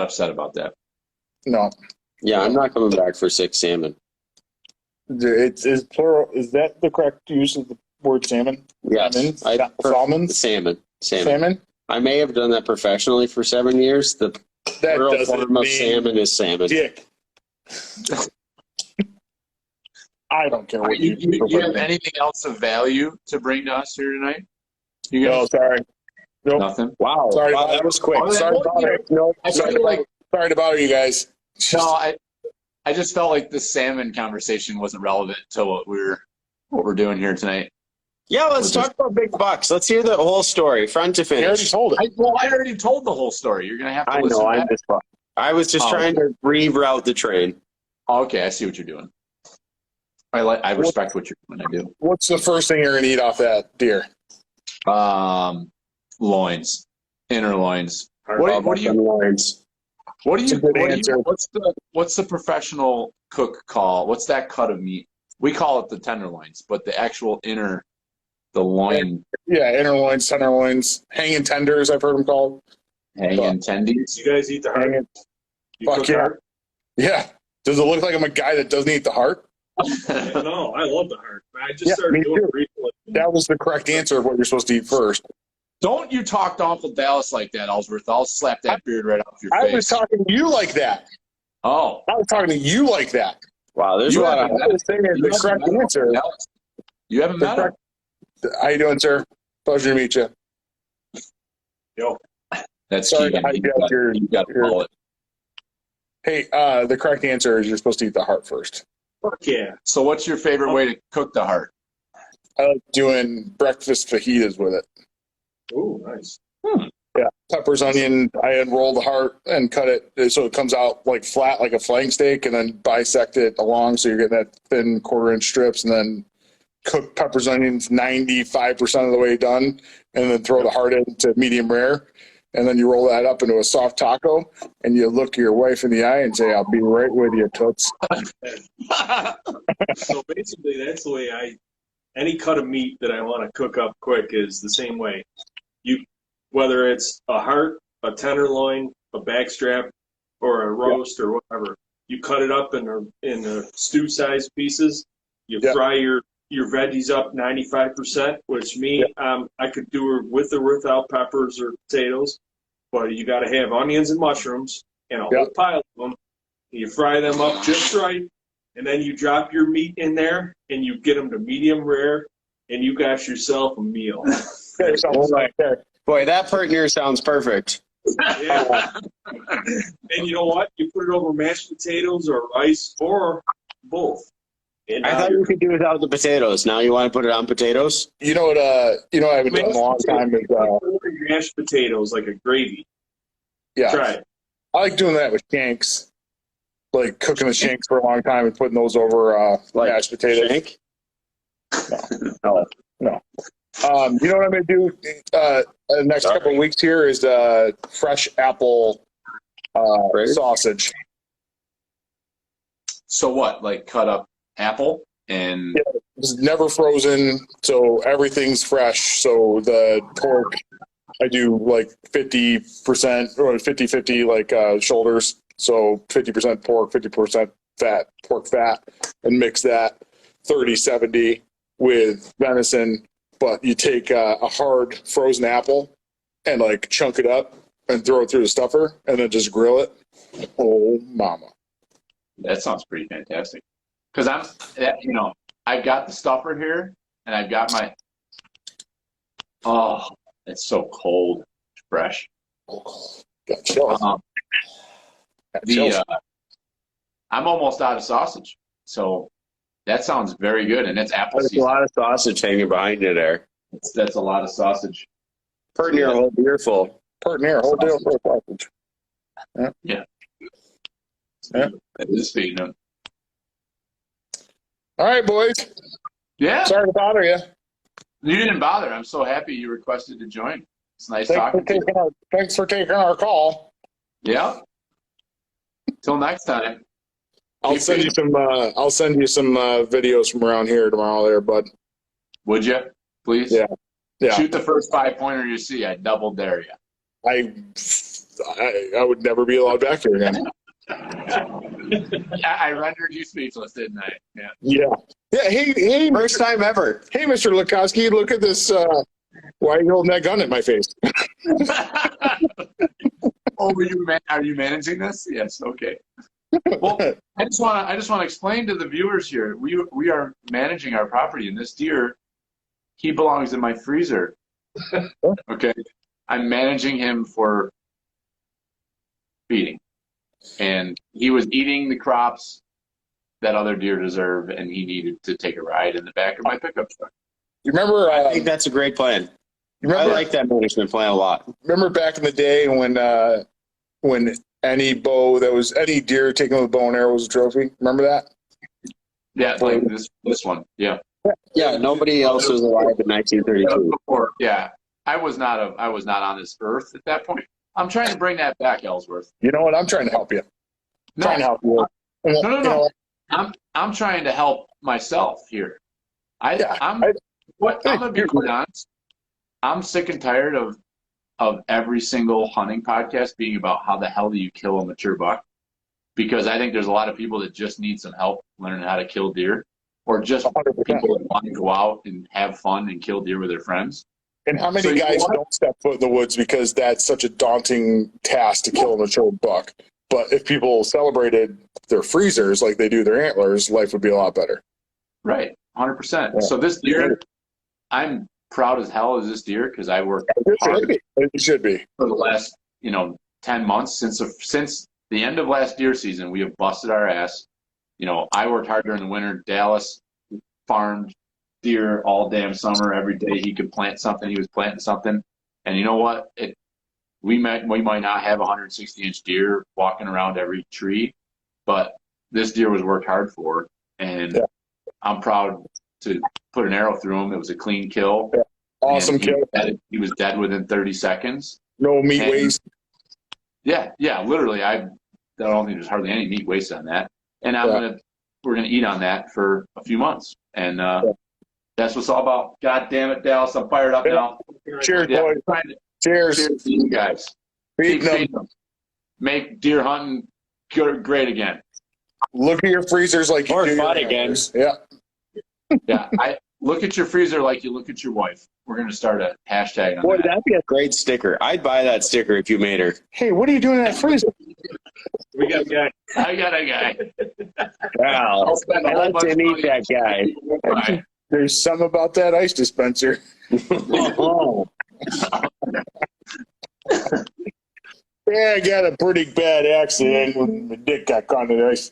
upset about that. No, Yeah, I'm not coming back for 6 salmon. it's plural. Is that the correct use of the word salmon? Yes. Salmon? I, Salmons? salmon. Salmon? I may have done that professionally for 7 years. The That plural doesn't form of mean salmon is salmon. dick. I don't care what You you have anything else of value to bring to us here tonight? You No, guys? sorry. Nope. Nothing? Wow. Sorry Wow, about that was quick. Oh, Sorry about it. No, I sorry feel like sorry to bother you guys. no, I just felt like the salmon conversation wasn't relevant to what we're doing here tonight. Yeah, let's talk about big bucks. Let's hear the whole story, front to You already finish. told it. I already told the whole story. You're gonna have to I listen know. back. I was just Oh, trying to reroute the train. Okay, I see what you're doing. I respect what you're doing. I do. What's the first thing you're going to eat off that deer? Loins, inner loins. How What about do you? them lines? That's a good answer. What's the professional cook call? What's that cut of meat? We call it the tenderloins, but the actual inner, the loin Yeah, inner loins, tenderloins, hanging tenders, I've heard them called. hanging tendies. You guys eat the heart? Hanging. You Fuck cook yeah. heart? Yeah. Does it look like I'm a guy that doesn't eat the heart? No, I love the heart. I just Yeah, started me doing too. it recently. That was the correct answer of what you're supposed to eat first. Don't you talk to Uncle Dallas like that, Ellsworth. I'll slap that beard right off your I face. was talking to you like that. Oh, I was talking to you like that. Wow, there's a lot of. The correct answer. You haven't met him. How you doing, sir? Pleasure to meet you. Yo, That's Sorry to Keegan. hijack You got your- to call it. Hey, the correct answer is you're supposed to eat the heart first. fuck yeah. So what's your favorite way to cook the heart? I like doing breakfast fajitas with it. Ooh, nice. Yeah, peppers, onion. I unroll the heart and cut it so it comes out like flat, like a flank steak, and then bisect it along so you're getting that thin 1/4-inch strips, and then cook peppers, onions 95% of the way done, and then throw the heart into medium rare, and then you roll that up into a soft taco, and you look your wife in the eye and say, "I'll be right with you, toots." So basically, that's the way any cut of meat that I want to cook up quick is the same way. Whether it's a heart, a tenderloin, a backstrap, or a roast or whatever, you cut it up in the stew-sized pieces. You fry your veggies up 95%, which I could do it with or without peppers or potatoes, but you got to have onions and mushrooms and a whole pile of them. You fry them up just right, and then you drop your meat in there, and you get them to medium rare, and you got yourself a meal. Boy, that part here sounds perfect. Yeah. And you know what? You put it over mashed potatoes or rice or both. And I thought you could do without the potatoes. Now you want to put it on potatoes? You know what I haven't done in a long time is mashed potatoes like a gravy. yeah. Try it. I like doing that with shanks, like cooking the shanks for a long time and putting those over Like mashed potatoes. Shank? No. You know what I'm going to do the next couple of weeks here is fresh apple sausage. So what? Like cut up apple and It's never frozen, so everything's fresh. So the pork, I do like 50% or 50-50 like shoulders. So 50% pork, 50% pork fat, and mix that 30-70 with venison. But you take a hard frozen apple and like chunk it up and throw it through the stuffer and then just grill it. Oh, mama. that sounds pretty fantastic. Because I've got the stuffer here, and I've got my. Oh, it's so cold, fresh. Got chills. Got chills. I'm almost out of sausage, so that sounds very good, and it's apple There's a season. lot of sausage hanging behind you there. That's a lot of sausage. Pretty near a whole beer full. Pert near, whole deal for a sausage. Yeah. Yeah. That is feeding them. All right, boys. Yeah. Sorry to bother you. You didn't bother. I'm so happy you requested to join. It's nice talking to you. Thanks for taking our call. Yeah. Till next time. I'll send you some videos from around here tomorrow there, bud. Would you? Please? Yeah. Shoot the first 5-pointer you see. I double dare you. I would never be allowed back here again. I rendered you speechless, didn't I? Yeah. Yeah. Hey, First time ever. hey, Mr. Lukowski, look at this. Why are you holding that gun at my face? Oh, are you managing this? Yes. Okay. Well, I just want to explain to the viewers here. We are managing our property, and this deer, he belongs in my freezer. Okay. I'm managing him for feeding, and he was eating the crops that other deer deserve, and he needed to take a ride in the back of my pickup truck. You remember? I think that's a great plan. I like that management plan a lot. Remember back in the day when any deer taken with a bow and arrow was a trophy? Remember that? Yeah, like this one. Yeah. Yeah, nobody else was alive in 1932. Yeah, I was not on this earth at that point. I'm trying to bring that back, Ellsworth. You know what? I'm trying to help you. No. I'm trying to help myself here. I'm gonna be quite honest. I'm sick and tired of every single hunting podcast being about how the hell do you kill a mature buck, because I think there's a lot of people that just need some help learning how to kill deer, or just 100%. people that want to go out and have fun and kill deer with their friends. And how many guys don't step foot in the woods because that's such a daunting task to kill a mature buck? But if people celebrated their freezers like they do their antlers, life would be a lot better. Right, 100%. Yeah. So this deer, I'm proud as hell as this deer because I worked It hard should be. It should be. for the last 10 months since the end of last deer season. We have busted our ass. I worked hard during the winter. Dallas farmed deer all damn summer. Every day he could plant something, he was planting something. And you know what? We might not have 160-inch deer walking around every tree, but this deer was worked hard for, and I'm proud to put an arrow through him. It was a clean kill. Yeah. Awesome kill. He was dead within 30 seconds. No meat waste. Yeah, literally. I don't think there's hardly any meat waste on that. And we're gonna eat on that for a few months, and that's what it's all about. God damn it, Dallas! I'm fired up now. Cheers, boys. Cheers. Cheers to you guys. Keep feeding them. Make deer hunting great again. Look at your freezers like you do fun your again. antlers. Yeah. Yeah, I look at your freezer like you look at your wife. We're gonna start a hashtag on Boy, that. that'd be a great sticker. I'd buy that sticker if you made her. Hey, what are you doing in that freezer? We got a guy. I got a guy. Wow. I'll spend a I whole like bunch to of meet money. that guy. Right. There's some about that ice dispenser. Oh. Yeah, I got a pretty bad accident when my dick got caught in the ice.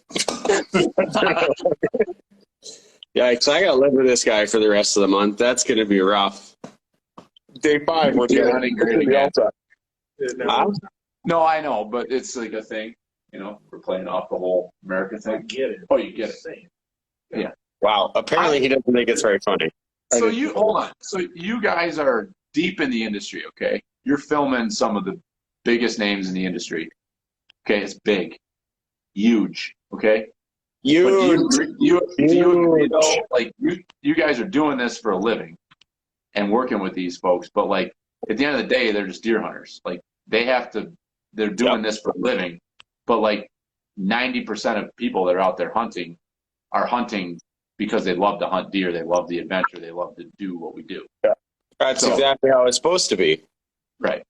Yikes, I gotta live with this guy for the rest of the month. That's gonna be rough. Day 5, we're Deer hunting great again. Huh? No, I know, but it's like a thing. We're playing off the whole America thing. Get it. Oh, you get it. Yeah. Wow, apparently he doesn't think it's very funny. So hold on. So you guys are deep in the industry, okay? You're filming some of the biggest names in the industry. Okay, it's big, huge. Okay, You do you agree though? Like you guys are doing this for a living and working with these folks, but like at the end of the day, they're just deer hunters. Like they're doing this for a living, but like 90% of people that are out there hunting are hunting because they love to hunt deer, they love the adventure, they love to do what we do. That's exactly how it's supposed to be. Right.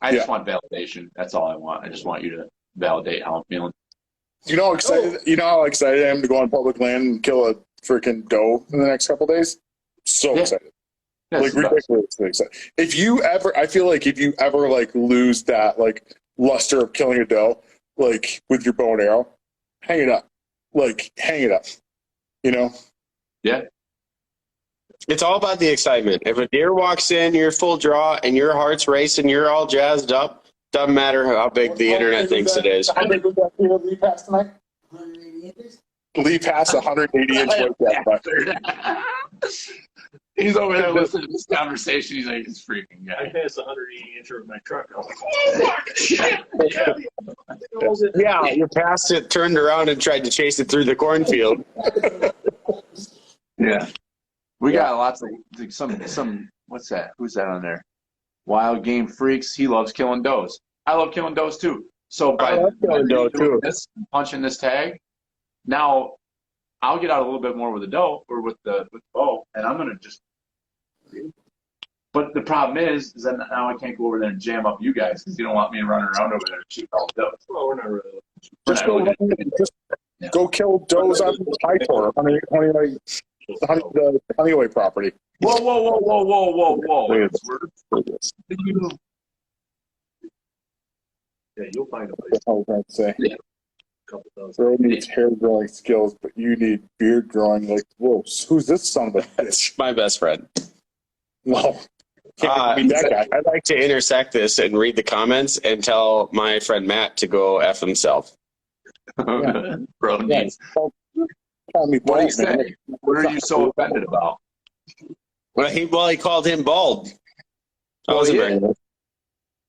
I just want validation. That's all I want. I just want you to validate how I'm feeling. You know how excited I am to go on public land and kill a freaking doe in the next couple days? So excited. That's Like ridiculously excited. I feel like if you ever like lose that like luster of killing a doe, like with your bow and arrow, hang it up. Like hang it up. Yeah. It's all about the excitement. If a deer walks in, you're full draw, and your heart's racing, you're all jazzed up. Doesn't matter how big the internet thinks it is. How big was that deer Lee passed tonight? 180 inches? Lee passed 180-inch whitetail. He's over there listening to this conversation. He's like, it's freaking I guy. passed 180-incher with my truck. I was like, oh, fuck. Shit. Yeah, you passed it, turned around, and tried to chase it through the cornfield. Yeah. We got lots of like, some what's that? Who's that on there? Wild Game Freaks. He loves killing does. I love killing does too. So by doing this, punching this tag, now I'll get out a little bit more with the doe or with the bow, and I'm gonna just. But the problem is that now I can't go over there and jam up you guys because you don't want me running around over there and shooting all the does. Well, we're not really. Go kill does on high tour on the Honeyway property. Whoa! Yeah, you'll find a place. I was going to say. Yeah. Couple dozen. Bro needs hair growing skills, but you need beard growing. Like, whoa, who's this son of a bitch? My best friend. Well, can't be that guy. I'd like to intersect this and read the comments and tell my friend Matt to go F himself. Bro, Yeah, call me what do you bald, man. say? What are you so offended about? Well, he called him bald. I wasn't very good.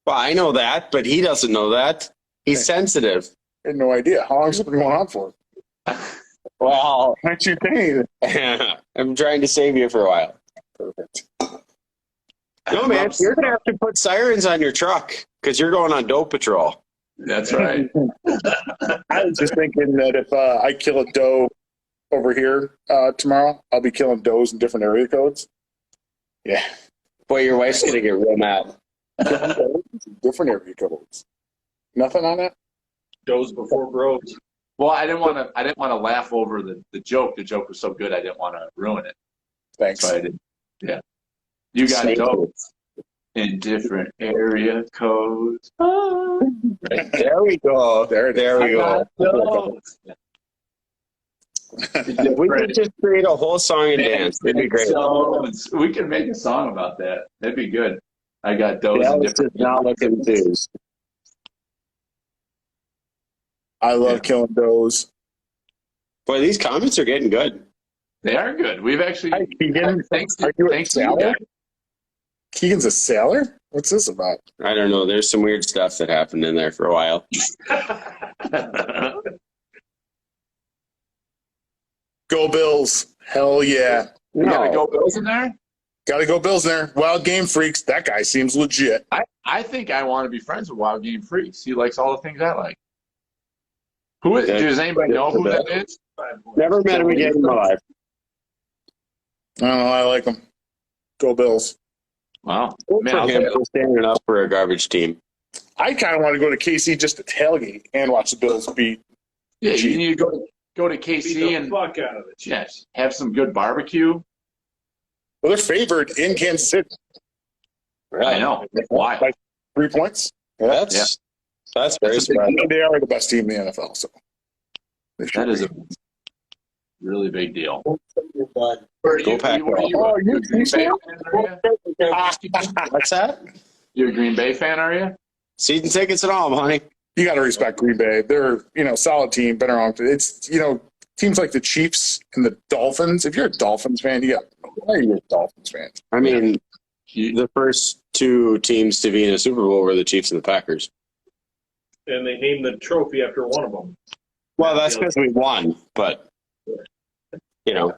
Well, I know that, but he doesn't know that. He's sensitive. I had no idea. How long has it been going on for? Well, Aren't you paying? I'm trying to save you for a while. Perfect. No, man, you're going to have to put sirens on your truck because you're going on doe patrol. That's right. I was just thinking that if I kill a doe over here tomorrow, I'll be killing does in different area codes. Yeah. Boy, your wife's going to get real mad. Different area codes. Nothing on that? Does before bros. Well, I didn't want to laugh over the joke. The joke was so good, I didn't want to ruin it. Thanks. So I didn't. Yeah. You got Thank dope in different area codes. Right. There we go. There we go. We could just create a whole song and dance. It'd be great. We can make a song about that. That'd be good. I got those in Dallas different. does not look enthused. I love killing does. Boy, these comments are getting good. They are good. We've actually. Hi, Keegan. Thanks Are to you a you sailor? guys. Keegan's a sailor? What's this about? I don't know. There's some weird stuff that happened in there for a while. Go Bills. Hell yeah. You gotta go Bills in there. Gotta go Bills there. Wild Game Freaks. That guy seems legit. I think I want to be friends with Wild Game Freaks. He likes all the things I like. Who is? Does anybody know who that is? Never met him again in my life. I don't know. I like him. Go Bills. Wow. Good Man, for I'll him tell you. for standing up for a garbage team. I kind of want to go to KC just to tailgate and watch the Bills beat. Yeah, you need to go to Beat KC the and fuck out of it. yes, have some good barbecue. Well, they're favored in Kansas City. I know. Why? Like 3 points. That's very surprising. They are the best team in the NFL. So That is a really big deal. Go Pack. Oh, you Green Bay fan, are you? What's that? You a Green Bay fan, are you? Season tickets and all, honey. You got to respect Green Bay. They're solid team. Been around. It's teams like the Chiefs and the Dolphins. If you're a Dolphins fan, why are you a Dolphins fan? I mean, the first two teams to be in a Super Bowl were the Chiefs and the Packers. And they named the trophy after one of them. Well, that's because we won, but that's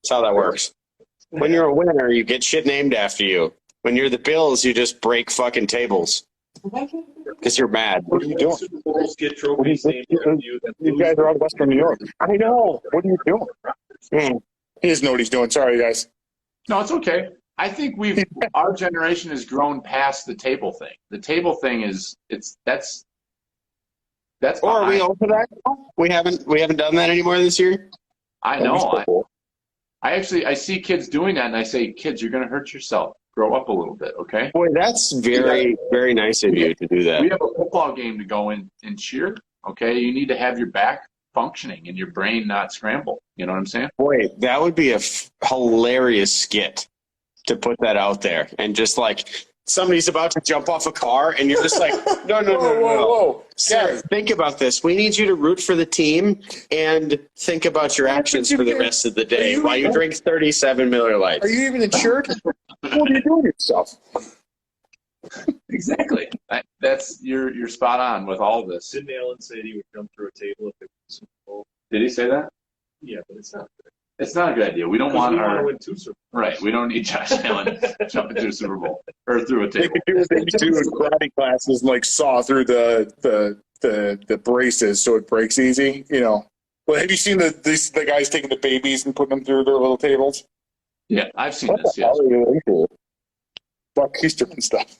how that works. When you're a winner, you get shit named after you. When you're the Bills, you just break fucking tables because you're mad. What are you doing? Super Bowls get trophies named after you. You guys are out of Western New York. I know. What are you doing? He doesn't know what he's doing. Sorry, guys. No, it's okay. I think our generation has grown past the table thing. The table thing that's Or are we open to that? We haven't done that anymore this year. I know. I see kids doing that, and I say, kids, you're going to hurt yourself. Grow up a little bit, okay? Boy, that's very, very nice of you to do that. We have a football game to go in and cheer, okay? You need to have your back functioning and your brain not scramble. You know what I'm saying? Boy, that would be a hilarious skit to put that out there. And just like somebody's about to jump off a car and you're just like, no. Whoa. Sir, think about this. We need you to root for the team and think about your actions for the rest of the day while you drink 37 Miller Lights. Are you even insured? What are you doing to yourself? Exactly. You're spot on with all this. Didn't Alan say he would jump through a table if it was Super Bowl? Did he say that? Yeah, but it's not good. It's not a good idea. We don't want We want to our win 2 Super Bowls. right. We don't need Josh Allen jumping through a Super Bowl or through a They table. could do what they do in karate classes and like saw through the braces so it breaks easy. Well, have you seen the guys taking the babies and putting them through their little tables? Yeah, I've seen What this. the Yes. hell are you into? Fuck Keisterman stuff.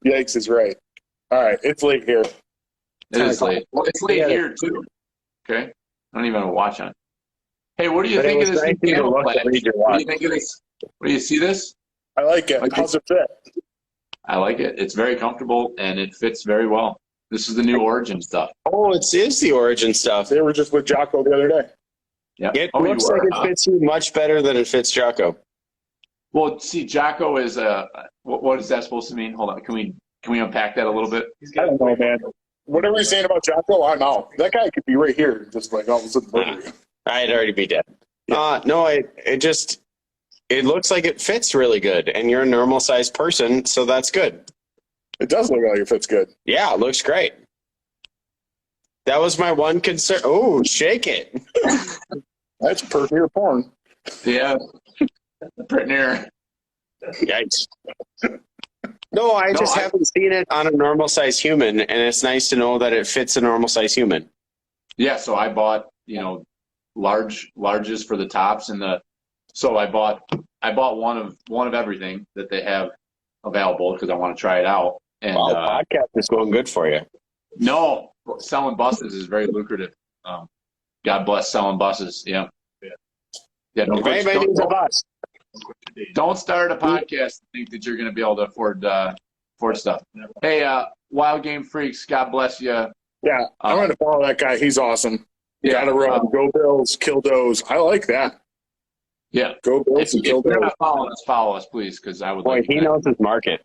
Yikes is right. All right, it's late here. It is late. Well, it's late here too. Okay, I don't even have a watch on. Hey, what do you But it think of was this nice new to look camouflage? and read your What do watch. you think of this? What do you see this? I like it. How's it fit? I like it. It's very comfortable and it fits very well. This is the new Origin stuff. Oh, it is the Origin stuff. They were just with Jocko the other day. Yeah. It Oh, you looks were, like it huh? fits you much better than it fits Jocko. Well, see, Jocko is what is that supposed to mean? Hold on. Can we unpack that a no I don't know, man. Whatever you're saying about Jocko, I'm out. That guy could be right here, just like all of a sudden murder you. I'd already be dead. No, it looks like it fits really good, and you're a normal sized person, so that's good. It does look like it fits good. Yeah, it looks great. That was my one concern. Oh, shake it. That's perfect porn. Yeah. Pretty near. Yikes. No, I haven't seen it on a normal size human, and it's nice to know that it fits a normal size human. Yeah, so I bought, larges for the tops so I bought one of everything that they have available because I want to try it out. And Wow, podcast is going good for you. no, selling buses is very lucrative. God bless selling buses. Yeah. Yeah. If anybody needs a bus, Don't start a podcast and think that you're going to be able to afford stuff. Hey, Wild Game Freaks, God bless you. Yeah, I'm going to follow that guy. He's awesome. Gotta run. Go Bills, kill does. I like that. Yeah. Go Bills and kill If you're does. not following us, follow us, please, because I would boy, like he knows his market.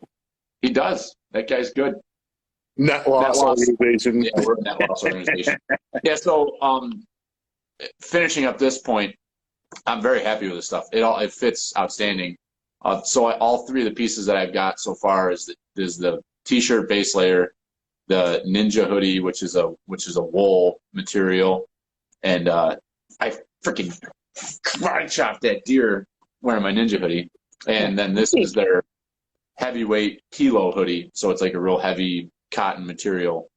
He does. That guy's good. Net loss organization. Yeah, we're a net loss organization. Yeah, so finishing up this point, I'm very happy with this stuff. It fits outstanding. So all three of the pieces that I've got so far is the t-shirt base layer, the Ninja hoodie, which is a wool material, and I freaking karate chopped that deer wearing my Ninja hoodie, and then this is their heavyweight kilo hoodie, so it's like a real heavy cotton material,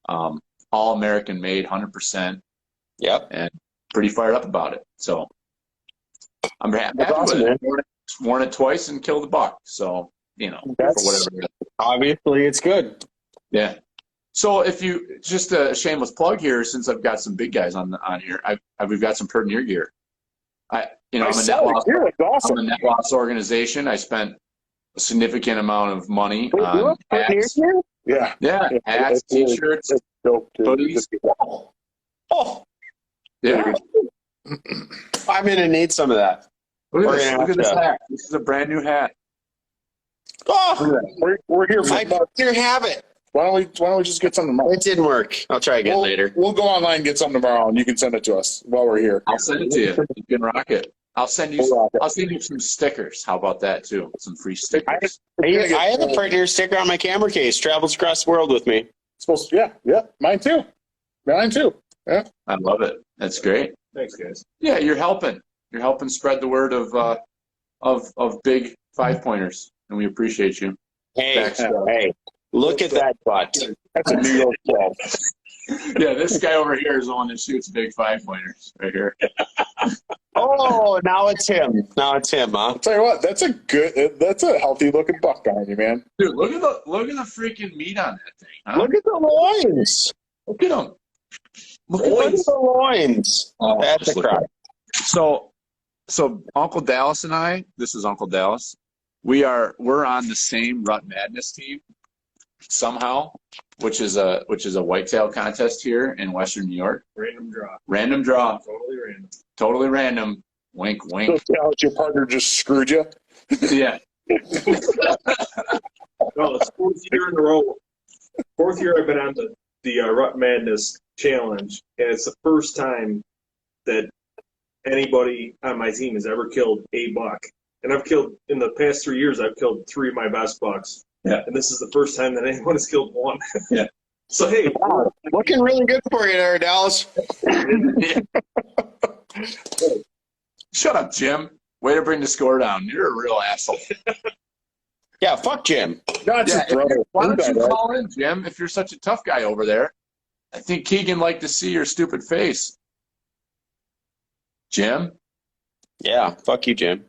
all American made, 100%. Yep. And pretty fired up about it. So I'm happy That's awesome, with man. it. Worn it twice and killed a buck. So, That's, for whatever. obviously, it's good. Yeah. So if you, just a shameless plug here, since I've got some big guys on here, we've got some Pert Near gear. I'm a net loss. Awesome. I'm a net loss organization. I spent a significant amount of money Wait, you on have Pert Near hats. gear? Yeah. Yeah, hats, t-shirts, It's dope, dude. hoodies. Oh, Yeah. I'm going to need some of that. Look We're at this. gonna Look have at this to- hat. This is a brand new hat. Oh, We're here for I here have it. Why don't we just get something tomorrow? It didn't work. I'll try again later. We'll go online and get something tomorrow, and you can send it to us while we're here. I'll send it to you. You can rock it. I'll send you. We'll rock it. I'll send you some stickers. How about that too? Some free stickers. I have a Pert Near sticker on my camera case. Travels across the world with me. Supposed to, yeah, mine too. Yeah. I love it. That's great. Thanks, guys. Yeah, you're helping. You're helping spread the word of big 5-pointers, and we appreciate you. Hey, look at that butt. That's a New York 12. Yeah, this guy over here is the one that shoots big 5-pointers right here. Oh, now it's him. Huh? I'll tell you what, that's a healthy looking buck behind you, man. Dude, look at the freaking meat on that thing. Huh? Look at the loins. Look at him. Look at the loins. Oh, That's just a look at crop. it. So Uncle Dallas and I, this is Uncle Dallas. We're on the same Rut Madness team somehow, which is a whitetail contest here in Western New York. Random draw. Random draw. Totally random. Totally random. Wink, So wink. your partner just screwed you. Yeah. No, it's fourth year in a row. Fourth year I've been on the Rut Madness challenge, and it's the first time that anybody on my team has ever killed a buck. And I've killed, in the past 3 years, I've killed 3 of my best bucks. Yeah. And this is the first time that anyone has killed one. Yeah. So, hey, Wow. Looking really good for you there, Dallas. Shut up, Jim. Way to bring the score down. You're a real asshole. Yeah, fuck Jim. That's Yeah, his brother. why don't you Right? call in, Jim, if you're such a tough guy over there? I think Keegan liked to see your stupid face. Jim? Yeah, fuck you, Jim.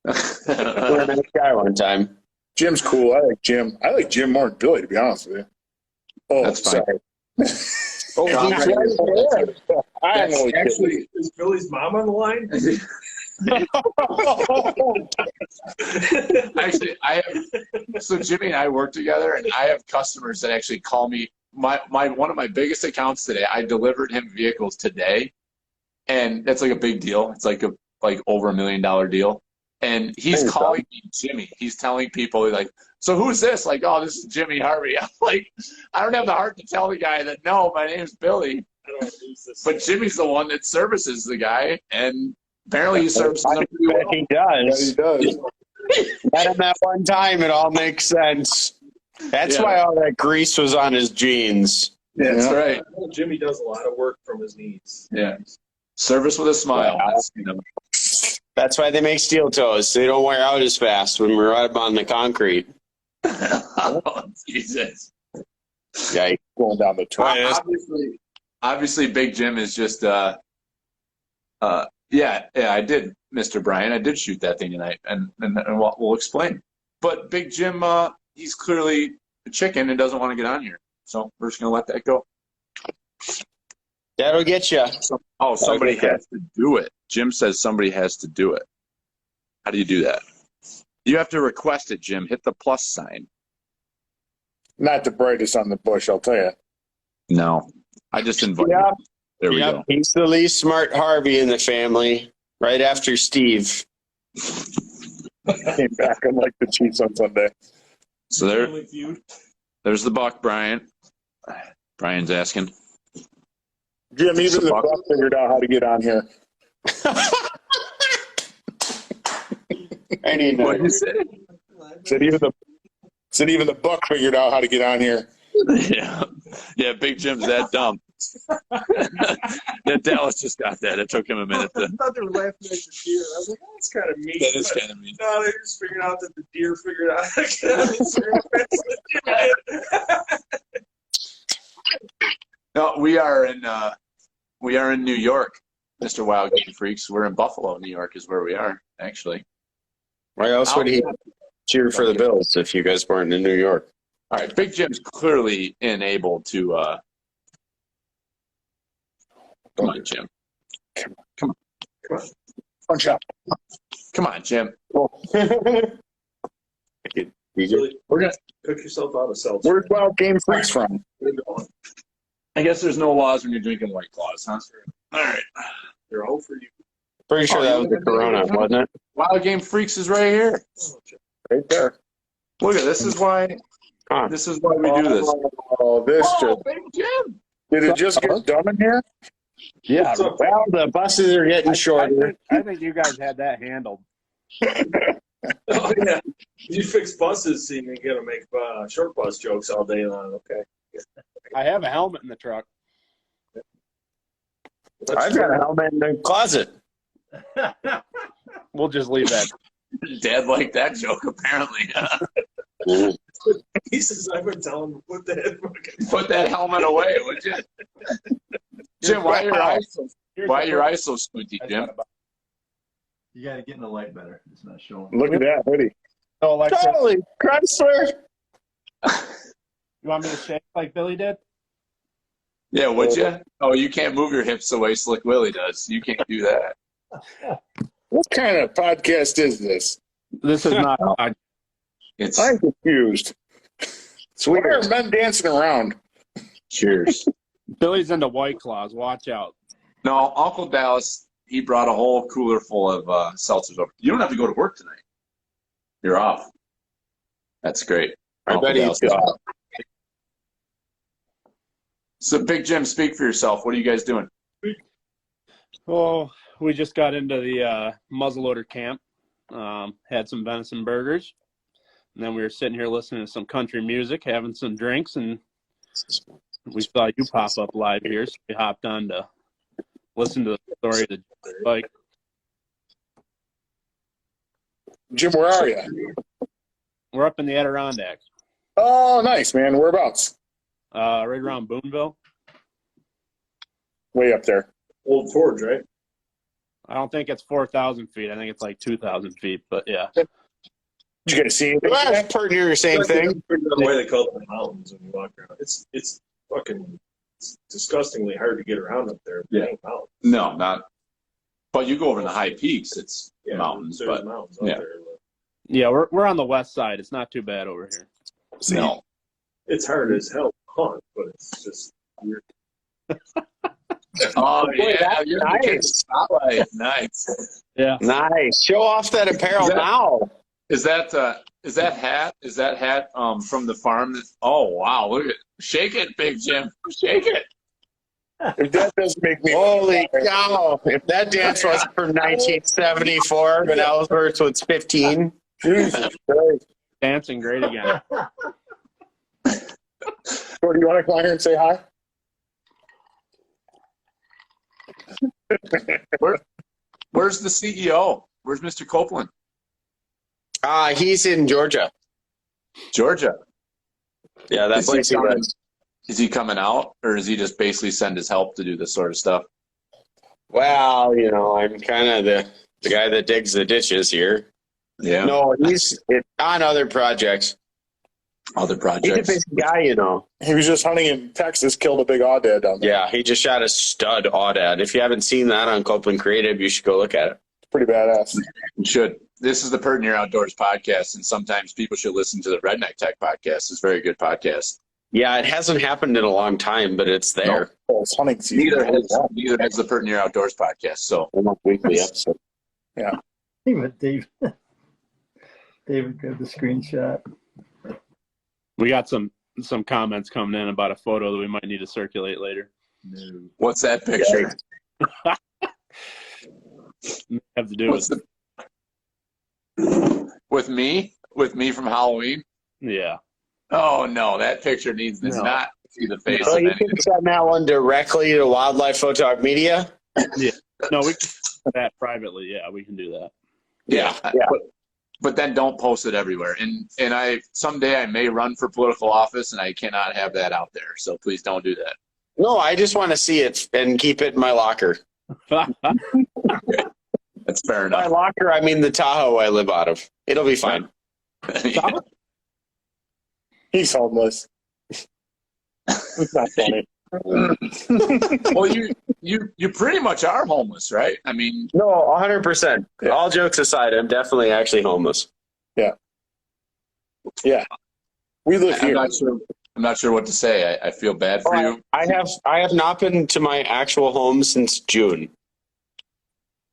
We were a That's nice guy one time. Jim's cool. I like Jim. I like Jim more than Billy, to be honest with you. Oh, That's fine. sorry. Oh, Yeah, he's I'm right there. I am only kidding. actually, is Billy's mom on the line? Actually, so Jimmy and I work together, and I have customers that actually call me. One of my biggest accounts today, I delivered him vehicles today, and that's like a big deal. It's like over $1 million deal. And he's calling me Jimmy. He's telling people, like, so who's this? Like, oh, this is Jimmy Harvey. I'm like, I don't have the heart to tell the guy that, no, my name's Billy. I don't use this. But Jimmy's the one that services the guy, and apparently he services him pretty Bet well. he Yeah, does. he does. Met him that one time, it all makes sense. That's Yeah. why all that grease was on his jeans. That's Yeah. right. Jimmy does a lot of work from his knees. Yeah. Service with a smile. Wow. That's, That's why they make steel toes. They don't wear out as fast when we're up on the concrete. oh, Jesus. Yeah, Going down the track. Obviously, Big Jim is just, yeah, I did, Mr. Brian. I did shoot that thing tonight, and we'll explain. But Big Jim, he's clearly chicken and doesn't want to get on here. So we're just going to let that go. That'll get you. Somebody has to do it. Jim says somebody has to do it. How do you do that? You have to request it, Jim. Hit the plus sign. Not the brightest on the bush, I'll tell you. No. I just invited Yeah. you. There we go. He's the least smart Harvey in the family, right after Steve. Came back and like the Chiefs on Sunday. So there's the buck, Brian. Brian's asking. Jim, even the buck figured out how to get on here. I need What you that. say? Said even the buck figured out how to get on here. Yeah, Big Jim's that dumb. That Dallas just got that. It took him a minute to. I thought they were laughing at the deer. I was like, oh, that's kind of mean. That is But kind of mean. no, they just figured out that the deer figured out how to get on the fence. No, we are in New York, Mr. Wild Game Freaks. We're in Buffalo, New York, is where we are actually. Why else would he cheer for the Bills if you guys weren't in New York? All right, Big Jim's clearly unable to. Come on, Jim. Come on. Punch out. Come on, Jim. Really, we're gonna cook yourself out of seltzer. Where's Wild Game Freaks from? I guess there's no laws when you're drinking White Claws, huh? All right. They're all for you. Pretty sure that was the Corona, wasn't it? Wild Game Freaks is right here. Right there. Look at this. Is why. Huh. This is why we do this. Oh, this just. Big Jim. Did it just get done in here? Yeah, Well, the buses are getting shorter. I think you guys had that handled. Oh yeah, you fix buses so you can get to make short bus jokes all day long. Okay. I have a helmet in the truck. I've got a helmet in the closet. We'll just leave that. Dad liked that joke, apparently. He says, I've been telling him to put Put that helmet away, would you? Jim, why are your eyes so squinty, Jim? You got to get in the light better. It's not showing. Look at that hoodie. So, like, Holy Chrysler! you want me to shake like Billy did? Yeah, would you? Oh, you can't move your hips the way Slick Willie does. You can't do that. What kind of podcast is this? This is not. It's I'm confused. It's Why are weird. men dancing around? cheers. Billy's into White Claws. Watch out. No, Uncle Dallas, he brought a whole cooler full of seltzers over. You don't have to go to work tonight. You're off. That's great. I Uncle bet he's Dallas. off. So, Big Jim, speak for yourself. What are you guys doing? Oh, we just got into the muzzleloader camp. Had some venison burgers. And then we were sitting here listening to some country music, having some drinks, and we saw you pop up live here, so we hopped on to listen to the story of the bike. Jim, where are you? We're up in the Adirondacks, Oh, nice, man. Whereabouts? right around Boonville. Way up there. Old Forge, right? I don't think it's 4,000 feet. I think it's like 2,000 feet, but yeah. Did you guys see anything? Well, that's pretty near the same thing. The way they call it the mountains when you walk around. It's fucking disgustingly hard to get around up there. Yeah. Mountains. No, not. But you go over in the high peaks, it's Yeah, mountains. there's But mountains up yeah. there. Yeah, we're on the west side. It's not too bad over here. no. It's hard as hell to hunt, but it's just weird. Oh, Boy, yeah. that's You're in the nice. spotlight. Nice. Yeah. Nice. Show off that apparel Is that- now. Is that hat from the farm? Oh, wow. Look at shake it, Big Jim. Shake it. If that doesn't make me. Holy cow. If that dance wasn't from 1974, but Ellsworth was 15. Jesus Christ. Dancing great again. So, do you want to come here and say hi? Where's the CEO? Where's Mr. Copeland? He's in Georgia. Georgia. Yeah, that Is he place he coming- lives. Is he coming out, or does he just basically send his help to do this sort of stuff? Well, I'm kind of the guy that digs the ditches here. Yeah. No, he's on other projects. other He's a projects. big guy, you know. He was just hunting in Texas, killed a big aoudad down there. Yeah, he just shot a stud aoudad. If you haven't seen that on Copeland Creative, you should go look at it. Pretty badass. You should. This is the Pert Near Outdoors podcast, and sometimes people should listen to the Redneck Tech podcast. It's a very good podcast. Yeah, it hasn't happened in a long time, but it's there. Oh, it's hunting season. Neither has the Pert Near Outdoors podcast. So Almost weekly episode. David got the screenshot. We got some comments coming in about a photo that we might need to circulate later. what's that picture? Have to do with With me from Halloween? yeah. Oh no, that picture needs to not see the face So of you anything. can send that one directly to Wildlife Photog Media? No, we can do that privately. Yeah, we can do that. Yeah. But then don't post it everywhere. And I someday I may run for political office, and I cannot have that out there. So please don't do that. No, I just want to see it and keep it in my locker. That's fair By enough. locker, I mean the Tahoe I live out of. It'll be fine. He's homeless. It's not funny. Well, you pretty much are homeless, right? I mean, No, 100%. Yeah. All jokes aside, I'm definitely actually homeless. Yeah. We live I'm here. not sure what to say. I feel bad for you. I have not been to my actual home since June.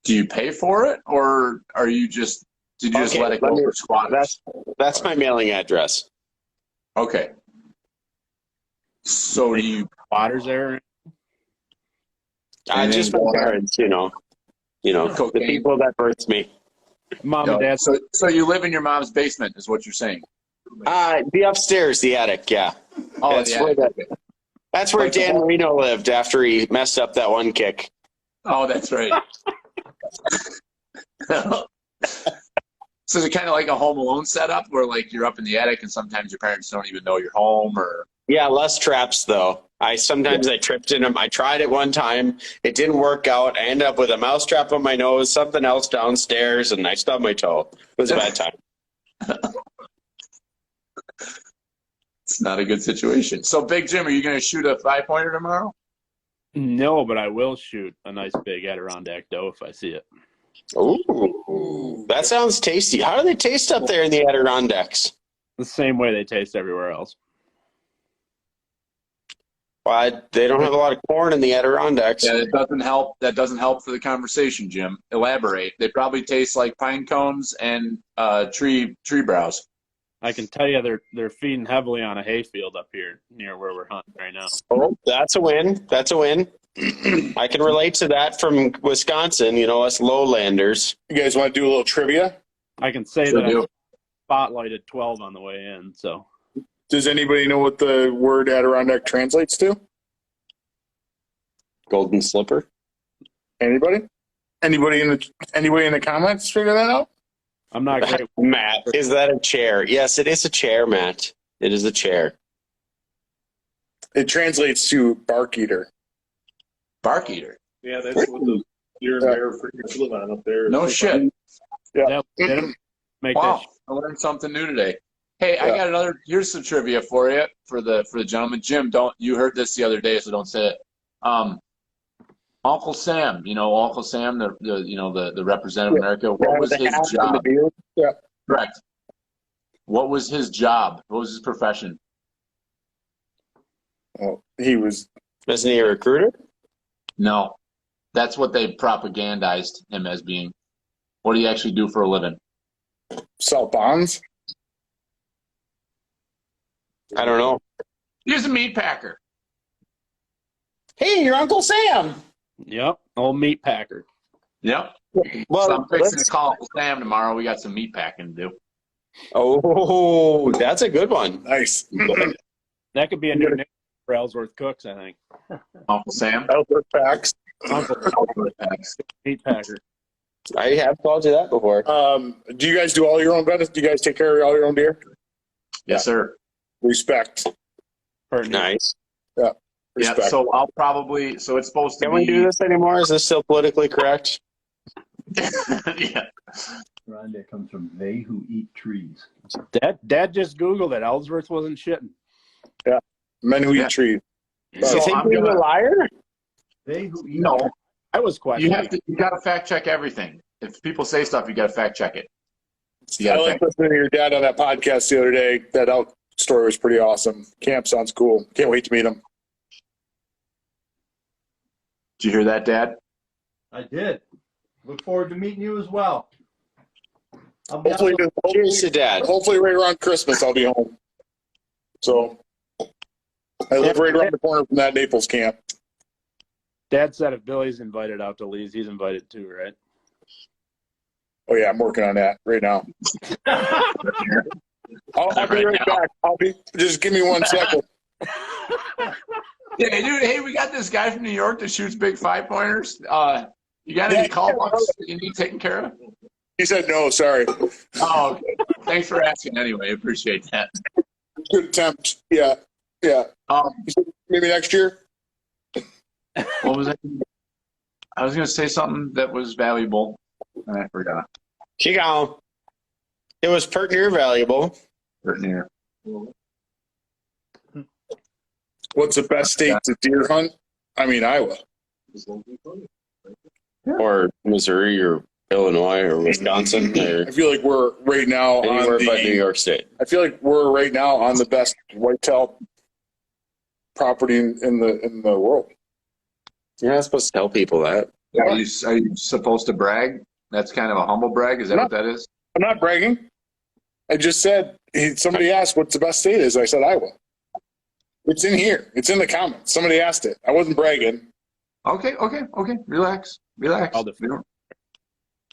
Do you pay for it, or did you just Okay, let it go for squatters? That's my mailing address. Okay. So do you? Waters there. Just my parents, the Cocaine. people that birthed me. Mom and dad. So you live in your mom's basement, is what you're saying? The upstairs, the attic, yeah. Oh, That's yeah. where That's where Like the Dan whole- Marino lived after he messed up that one kick. Oh, that's right. So is it kind of like a Home Alone setup where like you're up in the attic and sometimes your parents don't even know you're home, or? Yeah, less traps though. I tripped in them. I tried it one time. It didn't work out. I ended up with a mouse trap on my nose, something else downstairs, and I stubbed my toe. It was a bad time. It's not a good situation. So Big Jim, are you going to shoot a 5-pointer tomorrow? No, but I will shoot a nice big Adirondack doe if I see it. Ooh, that sounds tasty. How do they taste up there in the Adirondacks? The same way they taste everywhere else. Well, they don't have a lot of corn in the Adirondacks. Yeah, that doesn't help. That doesn't help for the conversation, Jim. Elaborate. They probably taste like pine cones and tree browse. I can tell you they're feeding heavily on a hayfield up here near where we're hunting right now. Oh, that's a win. That's a win. I can relate to that from Wisconsin, us lowlanders. You guys want to do a little trivia? I can say Sure that do. I spotlighted 12 on the way in. So Does anybody know what the word Adirondack translates to? Golden slipper. Anybody? Anybody in the comments figure that out? I'm not great. Matt, is that a chair? Yes, it is a chair, Matt. It is a chair. It translates to bark eater. Bark eater. Yeah, that's what the deer and bear freakers live on up there. No shit. Yeah, didn't make Wow, that. I learned something new today. Hey, I got another. Here's some trivia for you for the gentleman. Jim, you heard this the other day, so don't say it. Uncle Sam, Uncle Sam, the representative of America. What was his job? Yeah. Correct. What was his job? What was his profession? Oh, he was. Isn't he a recruiter? No, that's what they propagandized him as being. What do you actually do for a living? Sell bonds. I don't know. He was a meat packer. Hey, your Uncle Sam. Yep, old meat packer. Yep. Well, So I'm fixing to call Uncle Sam tomorrow. We got some meat packing to do. Oh, that's a good one. Nice. That could be a new name for Ellsworth Cooks, I think. Uncle Sam. Ellsworth Packs. Uncle Meat Packer. I have called you that before. Do you guys do all your own business? Do you guys take care of all your own deer? Yes, sir. Respect. Nice. Respect. Yeah, so I'll probably, so it's supposed to Can be. we do this anymore? Is this still politically correct? Yeah. Grande comes from they who eat trees. Dad just Googled it. Ellsworth wasn't shitting. Men who Yeah. eat trees. You So think I'm he's a gonna liar? They who eat no. I was questioning. You got to fact check everything. If people say stuff, you got to fact check it. You I gotta like fact- listening to your dad on that podcast the other day. That elk story was pretty awesome. Camp sounds cool. Can't wait to meet him. Did you hear that, Dad? I did. Look forward to meeting you as well. Hopefully, Cheers to Dad. hopefully right around Christmas I'll be home. So I live right around the corner from that Naples camp. Dad said if Billy's invited out to Lee's, he's invited too, right? Oh yeah, I'm working on that right now. I'll be right back. Just give me 1 second. Yeah, dude. Hey, we got this guy from New York that shoots big 5-pointers. You got any call bucks that you need taken care of? He said no. Sorry. Oh, okay. Thanks for asking. Anyway, appreciate that. Good attempt. Yeah. You said maybe next year. What was it? I was going to say something that was valuable, and I forgot. Chico. It was pert near valuable. Right near. What's the best state to deer hunt? I mean Iowa. Or Missouri or Illinois or Wisconsin or I feel like we're right now anywhere on but New the. York State. I feel like we're right now on the best whitetail property in the world. You're not supposed to tell people that. Are you supposed to brag? That's kind of a humble brag. Is that what that is? I'm not bragging. I just said somebody asked what's the best state is. I said Iowa. It's in here. It's in the comments. Somebody asked it. I wasn't bragging. Okay. Relax. I'll defer.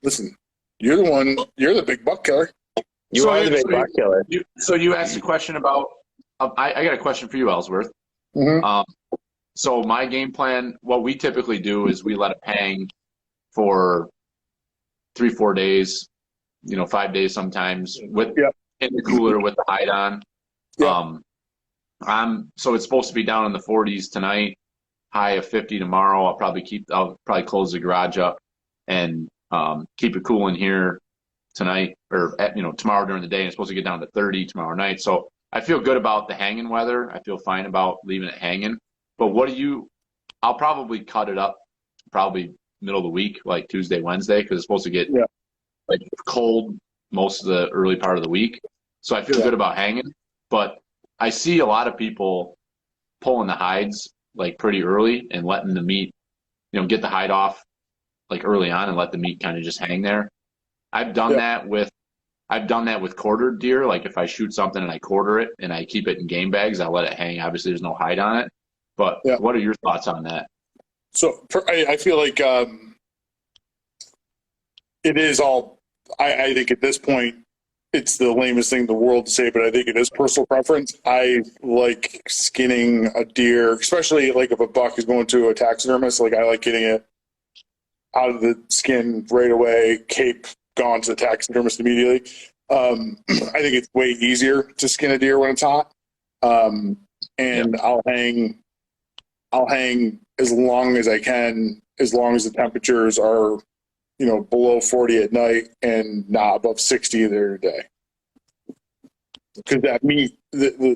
Listen, you're the one. You're the big buck killer. You are the big buck killer. So you asked a question about. I got a question for you, Ellsworth. Mhm. So my game plan, what we typically do is we let it hang for 3-4 days, 5 days sometimes with in the cooler with the hide on. Yep. So it's supposed to be down in the 40s tonight, high of 50 tomorrow. I'll probably close the garage up and keep it cool in here tonight or tomorrow during the day. And it's supposed to get down to 30 tomorrow night. So I feel good about the hanging weather. I feel fine about leaving it hanging. But I'll probably cut it up probably middle of the week, like Tuesday, Wednesday, because it's supposed to get like cold most of the early part of the week. So I feel good about hanging. But I see a lot of people pulling the hides like pretty early and letting the meat, get the hide off like early on and let the meat kind of just hang there. I've done that with quartered deer. Like if I shoot something and I quarter it and I keep it in game bags, I let it hang. Obviously, there's no hide on it. But what are your thoughts on that? So I feel like it is all. I think at this point, it's the lamest thing in the world to say, but I think it is personal preference. I like skinning a deer, especially like if a buck is going to a taxidermist. Like I like getting it out of the skin right away, cape gone to the taxidermist immediately. I think it's way easier to skin a deer when it's hot, and I'll hang as long as I can, as long as the temperatures are, below 40 at night and not above 60 during the day. Because that meat,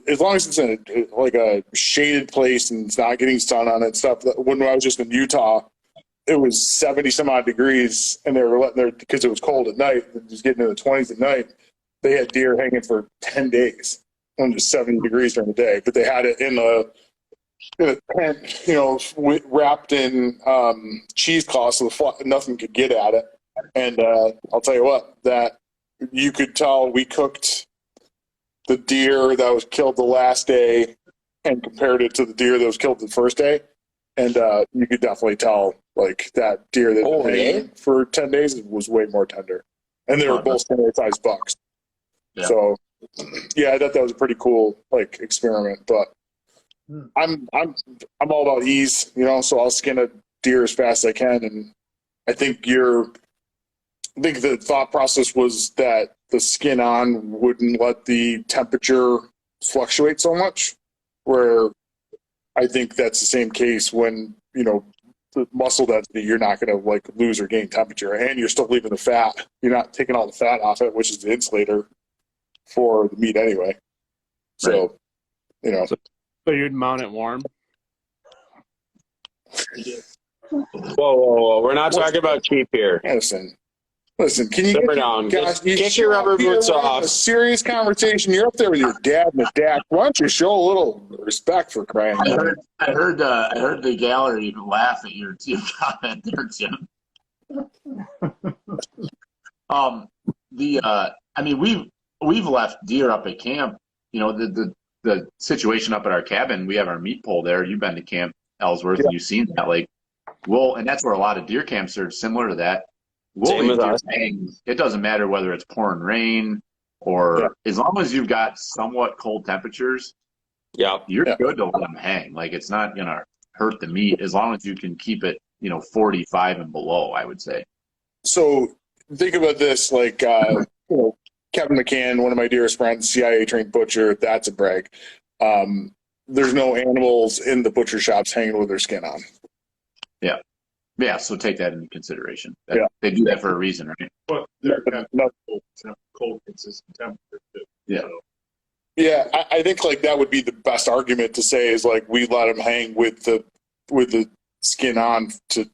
as long as it's in a shaded place and it's not getting sun on it and stuff. When I was just in Utah, it was 70 some odd degrees, and they were letting because it was cold at night, just getting in the 20s at night. They had deer hanging for 10 days on just 70 degrees during the day, but they had it in a tent, wrapped in cheesecloth, so nothing could get at it. And I'll tell you what, that you could tell we cooked the deer that was killed the last day and compared it to the deer that was killed the first day, and you could definitely tell like that deer that was hanging for 10 days was way more tender, and they were both similar sized bucks. Yeah. So I thought that was a pretty cool experiment, but. I'm all about ease, so I'll skin a deer as fast as I can. And I think the thought process was that the skin on wouldn't let the temperature fluctuate so much, where I think that's the same case when, the muscle density, you're not going to like lose or gain temperature, and you're still leaving the fat. You're not taking all the fat off it, which is the insulator for the meat anyway. So, So you'd mount it warm? Whoa. We're not talking about cheap here. Listen, can you Simmer down. Get your rubber boots off. A serious conversation. You're up there with your dad and the dad. Why don't you show a little respect for crying out loud? I heard the gallery laugh at your comment there, Jim. We've left deer up at camp. You know, the situation up at our cabin, we have our meat pole there. You've been to Camp Ellsworth and you've seen that. Like, and that's where a lot of deer camps are similar to that. Same with us. It doesn't matter whether it's pouring rain or as long as you've got somewhat cold temperatures, you're good to let them hang. Like, it's not going to hurt the meat as long as you can keep it, 45 and below, I would say. So think about this, like, Kevin McCann, one of my dearest friends, CIA trained butcher. That's a brag. There's no animals in the butcher shops hanging with their skin on. Yeah, so take that into consideration. They do that for a reason, right? But they're kind of cold, consistent temperature too. Yeah. So. Yeah, I think like that would be the best argument to say is like we let them hang with the skin on to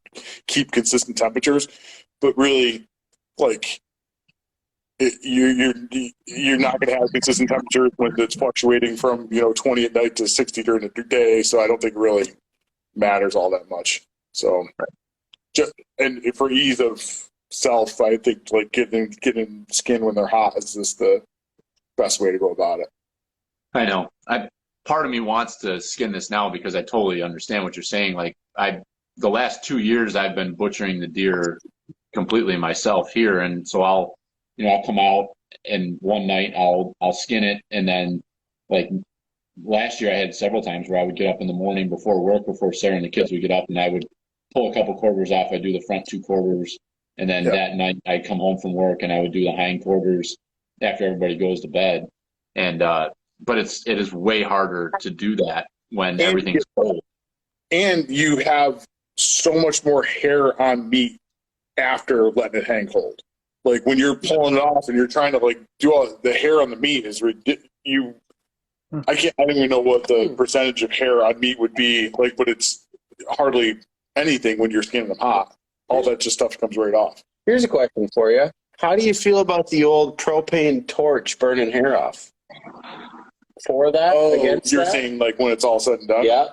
keep consistent temperatures, but really, like you're not going to have consistent temperatures when it's fluctuating from 20 at night to 60 during the day. So I don't think it really matters all that much. So. And for ease of self, I think like getting skin when they're hot is just the best way to go about it. I know. Part of me wants to skin this now because I totally understand what you're saying. Like the last 2 years I've been butchering the deer completely myself here, and so I'll come out and one night I'll skin it, and then like last year I had several times where I would get up in the morning before work, before Sarah and the kids would get up, and I would pull a couple quarters off. I'd do the front 2 quarters, and then that night I'd come home from work and I would do the hind quarters after everybody goes to bed. And but it is way harder to do that when everything's cold. And you have so much more hair on meat after letting it hang cold. Like when you're pulling it off and you're trying to like do all the hair on the meat is ridiculous. I don't even know what the percentage of hair on meat would be like, but it's hardly anything when you're skinning them hot. All that just stuff comes right off. Here's a question for you. How do you feel about the old propane torch burning hair off? For that? Against you're that? saying like when it's all said and done? Yeah.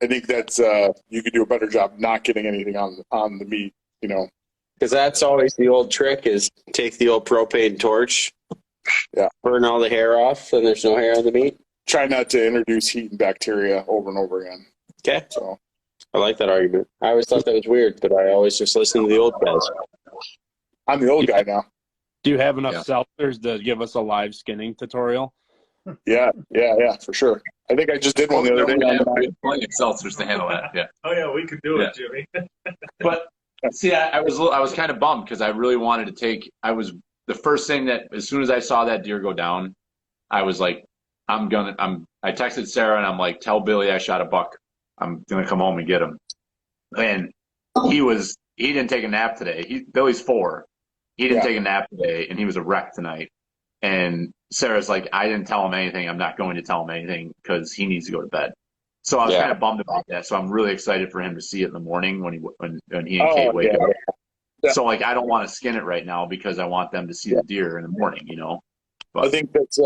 I think that's you could do a better job not getting anything on the meat, Because that's always the old trick is take the old propane torch, burn all the hair off, and there's no hair on the meat. Try not to introduce heat and bacteria over and over again. Okay. So I like that argument. I always thought that was weird, but I always just listen to the old guys. I'm the old guy now. Do you have enough seltzers to give us a live skinning tutorial? Yeah, for sure. I think I just did one the other day. We have plenty of seltzers to handle that. Yeah. Oh yeah, we could do it, Jimmy. But see, I was kind of bummed because I really wanted to take. The first thing that as soon as I saw that deer go down, I was like, I texted Sarah and I'm like, tell Billy I shot a buck. I'm gonna come home and get him. And he didn't take a nap today. Billy's 4. He didn't take a nap today, and he was a wreck tonight. And Sarah's like, I didn't tell him anything. I'm not going to tell him anything because he needs to go to bed. So I was kind of bummed about that. So I'm really excited for him to see it in the morning when he and Kate wake up. Yeah. So like, I don't want to skin it right now because I want them to see the deer in the morning. But I think that's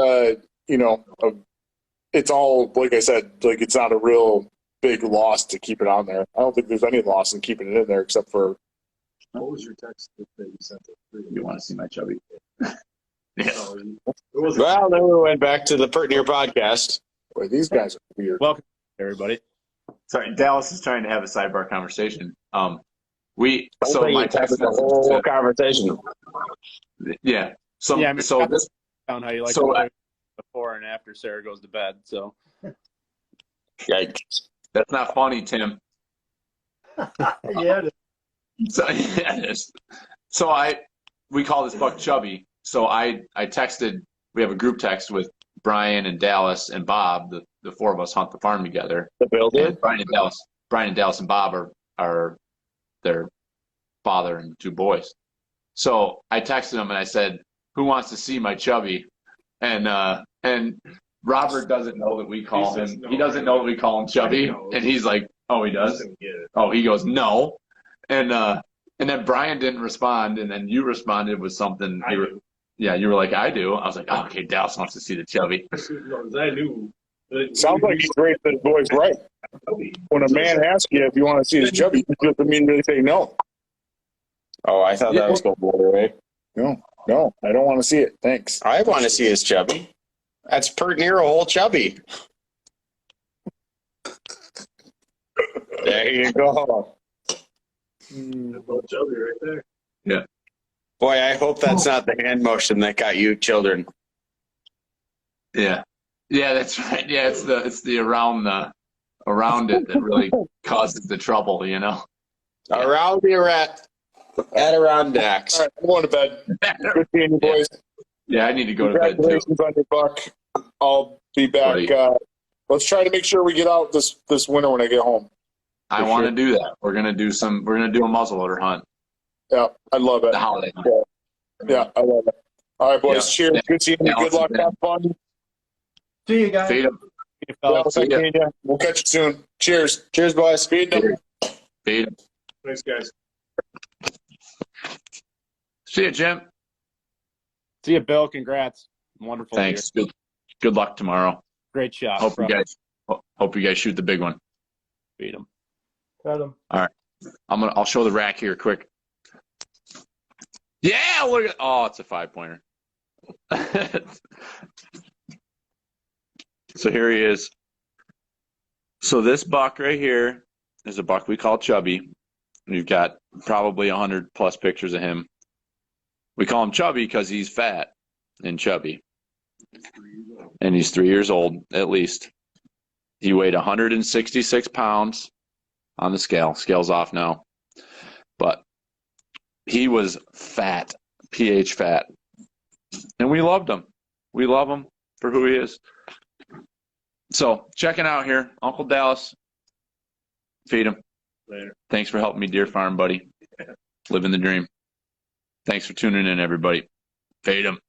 it's all like I said. Like it's not a real big loss to keep it on there. I don't think there's any loss in keeping it in there except for. What was your text that you sent? You want to see my Chubby? Well, then we went back to the Pert Near podcast. Boy, these guys are weird. Welcome, everybody. Sorry, Dallas is trying to have a sidebar conversation. My text the whole conversation. Yeah. So this down how you like to before and after Sarah goes to bed. So. Yikes. That's not funny, Tim. Yeah. It is. So we call this buck Chubby. So I texted. We have a group text with Brian and Dallas and Bob. The 4 of us hunt the farm together. The builder. Brian and Dallas and Bob are are their father and 2 boys. So I texted him and I said, "Who wants to see my Chubby?" And Robert doesn't know that we call him. He doesn't know that we call him Chubby, and he's like, "Oh, he does." Oh, he goes, "No," and then Brian didn't respond, and then you responded with something. You were like, "I do." I was like, "Oh, okay, Dallas wants to see the Chubby." I knew. Sounds like he's raised his boys right. When a man asks you if you want to see his chubby, you just immediately say no. Oh, I thought that was going the other way. No, I don't want to see it. Thanks. I want to see his chubby. That's pert near a whole chubby. There you go. Little Chubby right there. Yeah. Boy, I hope that's not the hand motion that got you children. Yeah. Yeah, that's right. Yeah, it's the around it that really causes the trouble, you know. Around the Adirondacks. All right, I'm going to bed. Good seeing you, boys. Yeah, I need to go to bed too. Congratulations on your buck. I'll be back. Let's try to make sure we get out this winter when I get home. I want to do that. We're gonna do a muzzleloader hunt. Yeah, I love it. The holiday. Yeah, I love it. All right, boys. Yeah. Cheers. Yeah. Good seeing you. Yeah, Good luck. yeah. Have fun. See you guys. Feed 'em. We'll catch you soon. Cheers. Cheers, boys. Feed them. Feed 'em. Thanks, guys. See you, Jim. See you, Bill. Congrats. Wonderful. Thanks. Year. Good luck tomorrow. Great shot. Hope you guys shoot the big one. Beat him. Got him. All right. I'll show the rack here quick. Yeah, look at it's a 5-pointer. So here he is. So this buck right here is a buck we call Chubby. We've got probably 100 plus pictures of him. We call him Chubby because he's fat and chubby. And he's 3 years old, at least. He weighed 166 pounds on the scale. Scale's off now. But he was fat, PH fat. And we loved him. We love him for who he is. So, checking out here, Uncle Dallas. Feed him. Later. Thanks for helping me deer farm, buddy. Living the dream. Thanks for tuning in, everybody. Feed him.